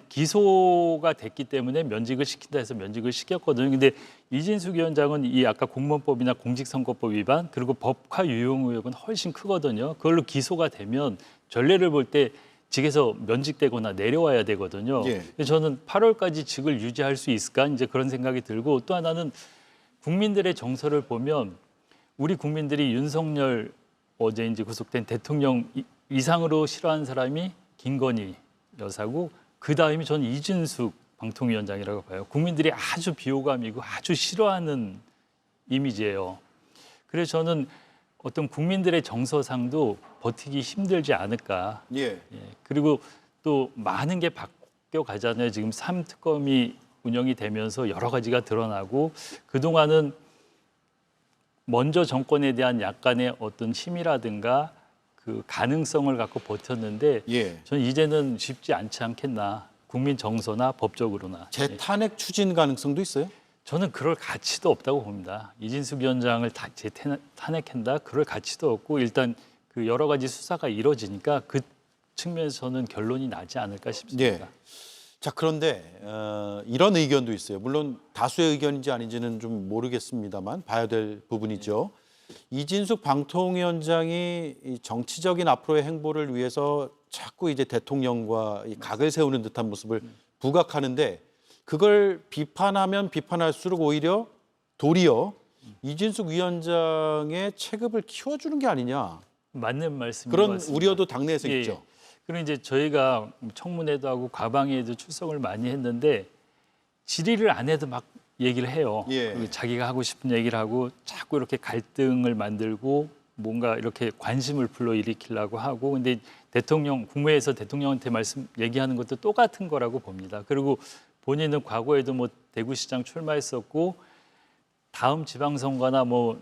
기소가 됐기 때문에 면직을 시킨다 해서 면직을 시켰거든요. 근데 이진숙 위원장은 이 아까 공무원법이나 공직선거법 위반 그리고 법화 유용 의혹은 훨씬 크거든요. 그걸로 기소가 되면 전례를 볼 때 직에서 면직되거나 내려와야 되거든요. 그래서 저는 8월까지 직을 유지할 수 있을까 이제 그런 생각이 들고 또 하나는 국민들의 정서를 보면 우리 국민들이 윤석열 어제 이제 구속된 대통령 이상으로 싫어하는 사람이 김건희 여사고 그 다음이 저는 이준숙 방통위원장이라고 봐요. 국민들이 아주 비호감이고 아주 싫어하는 이미지예요. 그래서 저는 어떤 국민들의 정서상도 버티기 힘들지 않을까. 그리고 또 많은 게 바뀌어 가잖아요. 지금 3특검이 운영이 되면서 여러 가지가 드러나고 그동안은 먼저 정권에 대한 약간의 어떤 힘이라든가 그 가능성을 갖고 버텼는데 저는 이제는 쉽지 않지 않겠나. 국민 정서나 법적으로나. 재탄핵 추진 가능성도 있어요? 저는 그럴 가치도 없다고 봅니다. 이진숙 위원장을 재탄핵한다? 그럴 가치도 없고 일단 그 여러 가지 수사가 이루어지니까 그 측면에서 저는 결론이 나지 않을까 싶습니다. 자 그런데 이런 의견도 있어요. 물론 다수의 의견인지 아닌지는 좀 모르겠습니다만 봐야 될 부분이죠. 이진숙 방통위원장이 이 정치적인 앞으로의 행보를 위해서 자꾸 이제 대통령과 이 각을 세우는 듯한 모습을 부각하는데 그걸 비판하면 비판할수록 오히려 도리어 이진숙 위원장의 체급을 키워주는 게 아니냐. 맞는 말씀인 것 그런 같습니다. 우려도 당내에서 있죠. 그리고 이제 저희가 청문회도 하고 과방위에도 출석을 많이 했는데 질의를 안 해도 막 얘기를 해요. 그리고 자기가 하고 싶은 얘기를 하고 자꾸 이렇게 갈등을 만들고 뭔가 이렇게 관심을 불러일으키려고 하고 근데 대통령 국무회에서 대통령한테 얘기하는 것도 똑같은 거라고 봅니다. 그리고 본인은 과거에도 뭐 대구시장 출마했었고 다음 지방선거나 뭐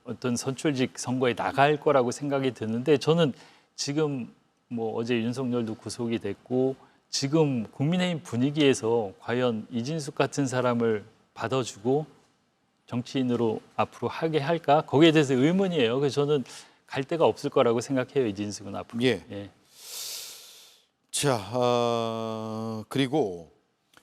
어떤 선출직 선거에 나갈 거라고 생각이 드는데 저는 지금 뭐 어제 윤석열도 구속이 됐고 지금 국민의힘 분위기에서 과연 이진숙 같은 사람을 받아주고 정치인으로 앞으로 하게 할까? 거기에 대해서 의문이에요. 그래서 저는 갈 데가 없을 거라고 생각해요. 이진숙은 앞으로. 자, 그리고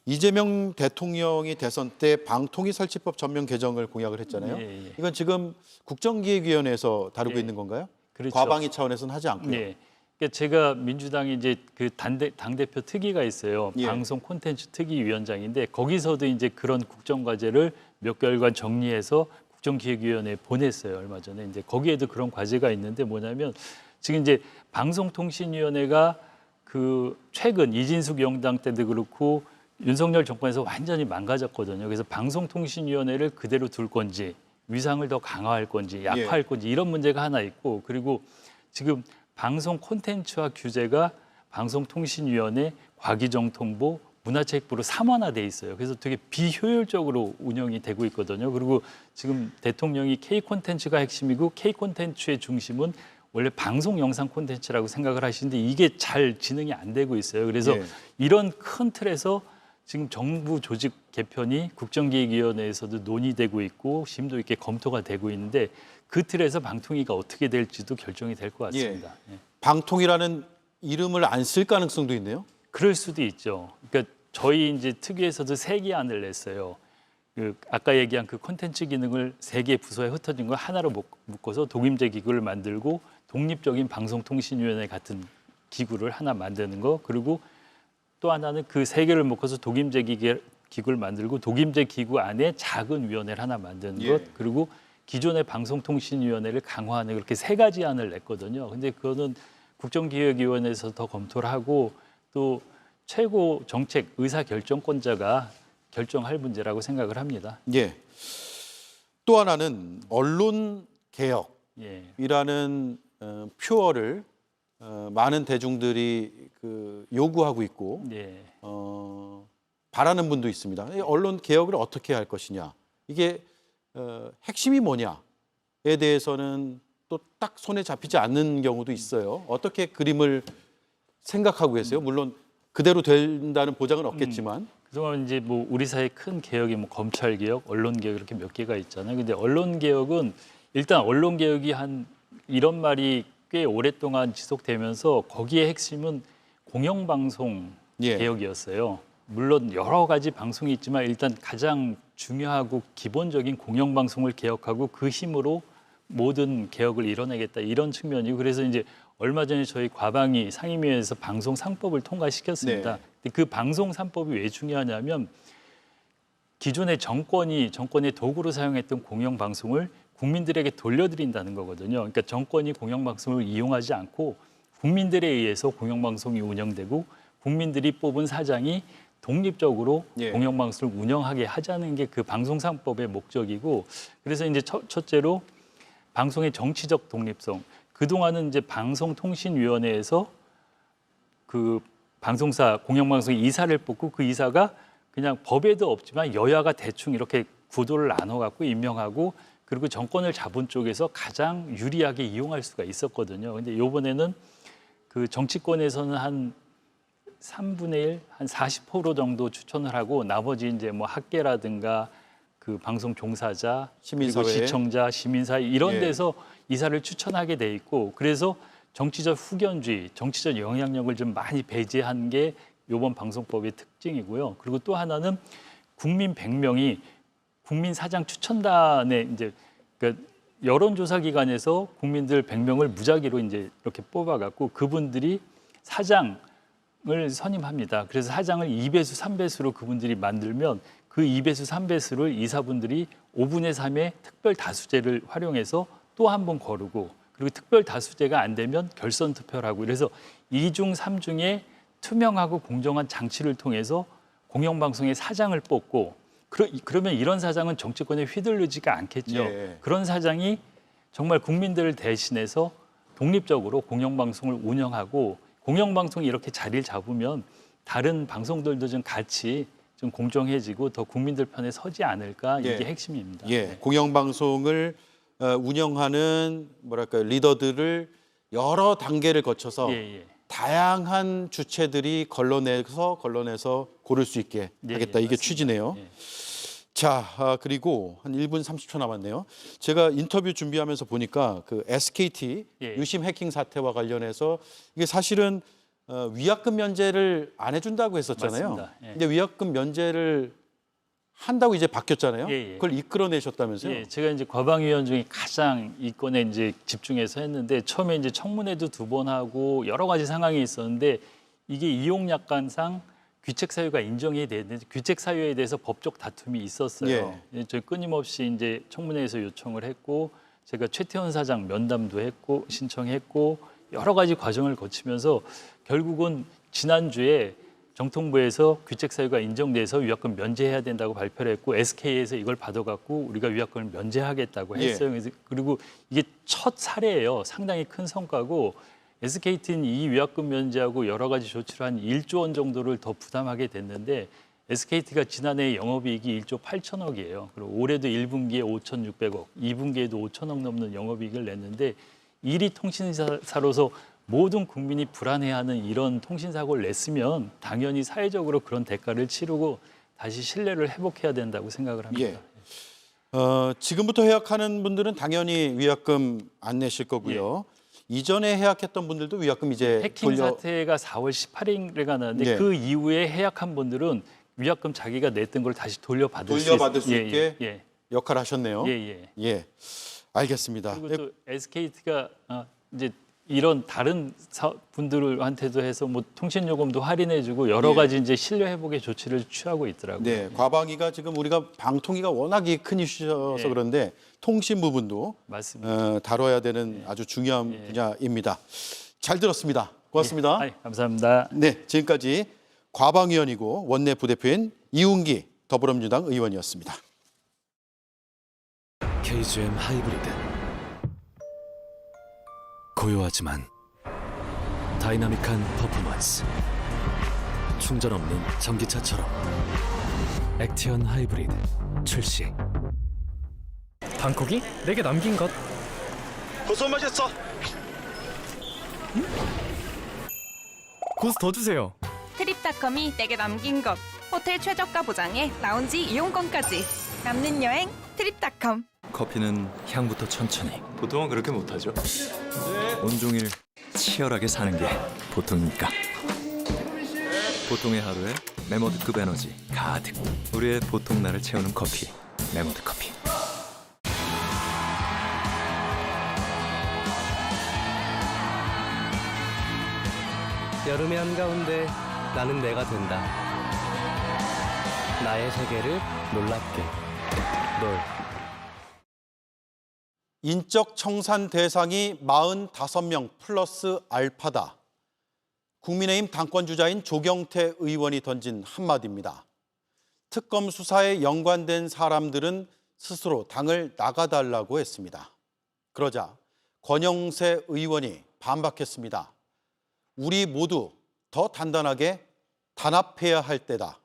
이재명 대통령이 대선 때 방통위 설치법 전면 개정을 공약을 했잖아요. 이건 지금 국정기획위원회에서 다루고 있는 건가요? 그렇죠. 과방위 차원에서는 하지 않고요. 그러니까 제가 민주당이 이제 그 당대표 특위가 있어요. 예. 방송 콘텐츠 특위위원장인데 거기서도 이제 그런 국정과제를 몇 개월간 정리해서 국정기획위원회에 보냈어요. 얼마 전에. 이제 거기에도 그런 과제가 있는데 뭐냐면 지금 이제 방송통신위원회가 그 최근 이진숙 위원장 때도 그렇고 윤석열 정권에서 완전히 망가졌거든요. 그래서 방송통신위원회를 그대로 둘 건지 위상을 더 강화할 건지 약화할 건지 이런 문제가 하나 있고 그리고 지금 방송 콘텐츠화 규제가 방송통신위원회, 과기정통부, 문화체육부로 삼원화돼 있어요. 그래서 되게 비효율적으로 운영이 되고 있거든요. 그리고 지금 대통령이 K 콘텐츠가 핵심이고 K 콘텐츠의 중심은 원래 방송 영상 콘텐츠라고 생각을 하시는데 이게 잘 진행이 안 되고 있어요. 그래서 이런 큰 틀에서 지금 정부 조직 개편이 국정기획위원회에서도 논의되고 있고 심도 있게 검토가 되고 있는데 그 틀에서 방통위가 어떻게 될지도 결정이 될 것 같습니다. 예. 방통이라는 이름을 안 쓸 가능성도 있네요. 그럴 수도 있죠. 그러니까 저희 이제 특위에서도 3개안을 냈어요. 그 아까 얘기한 그 콘텐츠 기능을 3개 부서에 흩어진 걸 하나로 묶어서 독임제 기구를 만들고 독립적인 방송통신위원회 같은 기구를 하나 만드는 거 그리고 또 하나는 그 3개를 묶어서 독임제 기구를 만들고 독임제 기구 안에 작은 위원회를 하나 만드는 것 그리고 기존의 방송통신위원회를 강화하는 그렇게 3가지 안을 냈거든요. 근데 그거는 국정기획위원회에서 더 검토를 하고 또 최고 정책 의사결정권자가 결정할 문제라고 생각을 합니다. 예. 또 하나는 언론 예. 개혁이라는 표어를 많은 대중들이 요구하고 있고 예. 바라는 분도 있습니다. 이 언론 개혁을 어떻게 할 것이냐, 이게 핵심이 뭐냐에 대해서는 또 딱 손에 잡히지 않는 경우도 있어요. 어떻게 그림을 생각하고 계세요? 물론 그대로 된다는 보장은 없겠지만. 그동안 이제 뭐 우리 사회 큰 개혁이 뭐 검찰 개혁, 언론 개혁 이렇게 몇 개가 있잖아요. 근데 언론 개혁은 일단 언론 개혁이 이런 말이 꽤 오랫동안 지속되면서 거기에 핵심은 공영방송 개혁이었어요. 물론 여러 가지 방송이 있지만 일단 가장 중요하고 기본적인 공영방송을 개혁하고 그 힘으로 모든 개혁을 이뤄내겠다 이런 측면이고 그래서 이제 얼마 전에 저희 과방위 상임위에서 방송 3법을 통과시켰습니다. 근데 그 방송 3법이 왜 중요하냐면 기존의 정권의 도구로 사용했던 공영방송을 국민들에게 돌려드린다는 거거든요. 그러니까 정권이 공영방송을 이용하지 않고 국민들에 의해서 공영방송이 운영되고 국민들이 뽑은 사장이 독립적으로 공영방송을 운영하게 하자는 게 그 방송 3법의 목적이고 그래서 이제 첫째로 방송의 정치적 독립성. 그동안은 이제 방송통신위원회에서 그 방송사 공영방송의 이사를 뽑고 그 이사가 그냥 법에도 없지만 여야가 대충 이렇게 구도를 나눠갖고 임명하고 그리고 정권을 잡은 쪽에서 가장 유리하게 이용할 수가 있었거든요. 근데 이번에는 그 정치권에서는 한 3분의 1, 한 40% 정도 추천을 하고 나머지 이제 뭐 학계라든가 그 방송 종사자, 시민사회, 그리고 시청자, 시민사회 이런 데서 이사를 추천하게 돼 있고 그래서 정치적 후견주의, 정치적 영향력을 좀 많이 배제한 게 이번 방송법의 특징이고요. 그리고 또 하나는 국민 100명이 국민 사장 추천단에 이제 그러니까 여론조사 기관에서 국민들 100명을 무작위로 이제 이렇게 뽑아갖고 그분들이 사장을 선임합니다. 그래서 사장을 2배수, 3배수로 그분들이 만들면 그 2배수, 3배수를 이사분들이 5분의 3의 특별 다수제를 활용해서 또 한 번 거르고 그리고 특별 다수제가 안 되면 결선 투표를 하고 그래서 2중, 3중에 투명하고 공정한 장치를 통해서 공영방송의 사장을 뽑고 그러면 이런 사장은 정치권에 휘둘리지가 않겠죠. 그런 사장이 정말 국민들을 대신해서 독립적으로 공영방송을 운영하고 공영방송이 이렇게 자리를 잡으면 다른 방송들도 좀 같이 좀 공정해지고 더 국민들 편에 서지 않을까 이게 핵심입니다. 공영방송을 운영하는 뭐랄까요 리더들을 여러 단계를 거쳐서 다양한 주체들이 걸러내서 고를 수 있게 하겠다. 이게 맞습니다. 취지네요. 자, 그리고 한 1분 30초 남았네요. 제가 인터뷰 준비하면서 보니까 그 SKT 유심 해킹 사태와 관련해서 이게 사실은 위약금 면제를 안 해준다고 했었잖아요. 맞습니다. 근데 위약금 면제를 한다고 이제 바뀌었잖아요. 예, 예. 그걸 이끌어내셨다면서요? 예, 제가 이제 과방위원 중에 가장 이 건에 이제 집중해서 했는데 처음에 이제 청문회도 2번 하고 여러 가지 상황이 있었는데 이게 이용약관상 귀책 사유가 인정이 되는데 귀책 사유에 대해서 법적 다툼이 있었어요. 예, 저희 끊임없이 이제 청문회에서 요청을 했고 제가 최태원 사장 면담도 했고 신청했고 여러 가지 과정을 거치면서 결국은 지난주에 정통부에서 귀책 사유가 인정돼서 위약금 면제해야 된다고 발표를 했고 SK에서 이걸 받아갖고 우리가 위약금을 면제하겠다고 했어요. 그래서 그리고 이게 첫 사례예요. 상당히 큰 성과고 SKT는 이 위약금 면제하고 여러 가지 조치를 한 1조 원 정도를 더 부담하게 됐는데 SKT가 지난해 영업이익이 1조 8천억이에요. 그리고 올해도 1분기에 5,600억, 2분기에도 5천억 넘는 영업이익을 냈는데 1위 통신사로서 모든 국민이 불안해하는 이런 통신사고를 냈으면 당연히 사회적으로 그런 대가를 치르고 다시 신뢰를 회복해야 된다고 생각을 합니다. 예. 지금부터 해약하는 분들은 당연히 위약금 안 내실 거고요. 이전에 해약했던 분들도 위약금 이제 해킹 사태가 4월 18일에 가는데 예. 그 이후에 해약한 분들은 위약금 자기가 냈던 걸 다시 돌려받을 수 있게 역할을 하셨네요. 예. 알겠습니다. 그리고 또 SKT가 이제 이런 다른 분들한테도 해서 뭐 통신 요금도 할인해주고 여러 가지 이제 신뢰 회복의 조치를 취하고 있더라고요. 네, 과방위가 지금 우리가 방통위가 워낙에 큰 이슈여서 그런데 통신 부분도 맞습니다. 다뤄야 되는 아주 중요한 분야입니다. 잘 들었습니다. 고맙습니다. 감사합니다. 네, 지금까지 과방위원이고 원내 부대표인 이웅기 더불어민주당 의원이었습니다. KGM 하이브리드. 고요하지만 다이나믹한 퍼포먼스. 충전 없는 전기차처럼. 액티언 하이브리드 출시. 방콕이 내게 남긴 것. 고소 마셨어. 고수 더 주세요. 트립닷컴이 내게 남긴 것. 호텔 최저가 보장에 라운지 이용권까지. 남는 여행 트립닷컴. 커피는 향부터 천천히. 보통은 그렇게 못하죠. 온종일 치열하게 사는 게 보통이니까. 보통의 하루에 메모드급 에너지 가득. 우리의 보통 날을 채우는 커피. 메모드 커피. 여름의 한가운데 나는 내가 된다. 나의 세계를 놀랍게. 널. 인적 청산 대상이 45명 플러스 알파다. 국민의힘 당권주자인 조경태 의원이 던진 한마디입니다. 특검 수사에 연관된 사람들은 스스로 당을 나가달라고 했습니다. 그러자 권영세 의원이 반박했습니다. 우리 모두 더 단단하게 단합해야 할 때다.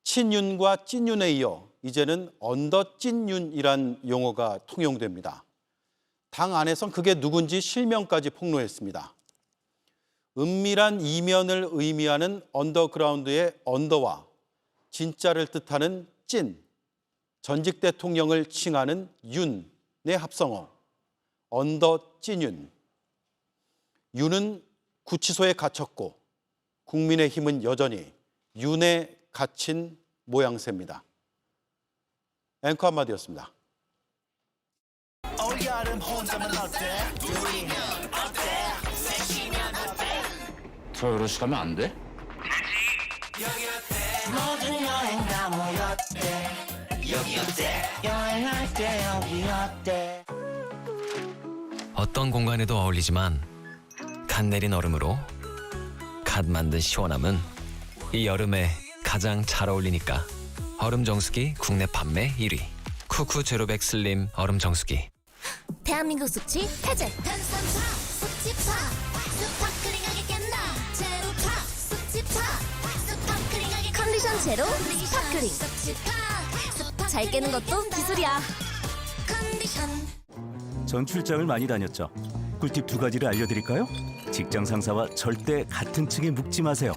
친윤과 찐윤에 이어 이제는 언더찐윤이란 용어가 통용됩니다. 당 안에선 그게 누군지 실명까지 폭로했습니다. 은밀한 이면을 의미하는 언더그라운드의 언더와 진짜를 뜻하는 찐, 전직 대통령을 칭하는 윤의 합성어, 언더찐윤. 윤은 구치소에 갇혔고 국민의힘은 여전히 윤에 갇힌 모양새입니다. 앵커 한마디였습니다. 저 여럿이 가면 안 돼? 어떤 공간에도 어울리지만 갓 내린 얼음으로 갓 만든 시원함은 이 여름에 가장 잘 어울리니까 얼음 정수기 국내 판매 1위 쿠쿠 제로백 슬림 얼음 정수기. 대한민국 숙취 해제. 숙취파 스파클링하게 깬다. 제로파 숙취파 스파클링하게 컨디션 제로 스파클링. 잘 깨는 것도 기술이야. 컨디션. 전 출장을 많이 다녔죠. 꿀팁 2가지를 알려드릴까요? 직장 상사와 절대 같은 층에 묵지 마세요.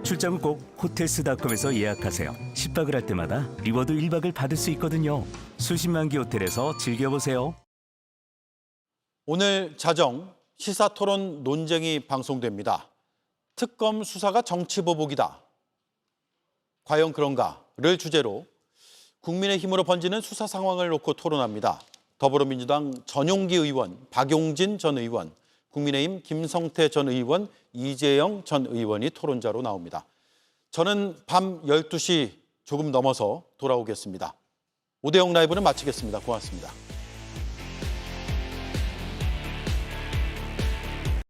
출장은 꼭 호텔스닷컴에서 예약하세요. 10박을 할 때마다 리워드 1박을 받을 수 있거든요. 수십만 개 호텔에서 즐겨보세요. 오늘 자정 시사토론 논쟁이 방송됩니다. 특검 수사가 정치보복이다. 과연 그런가? 를 주제로 국민의힘으로 번지는 수사 상황을 놓고 토론합니다. 더불어민주당 전용기 의원, 박용진 전 의원, 국민의힘 김성태 전 의원, 이재영 전 의원이 토론자로 나옵니다. 저는 밤 12시 조금 넘어서 돌아오겠습니다. 오대영 라이브는 마치겠습니다. 고맙습니다.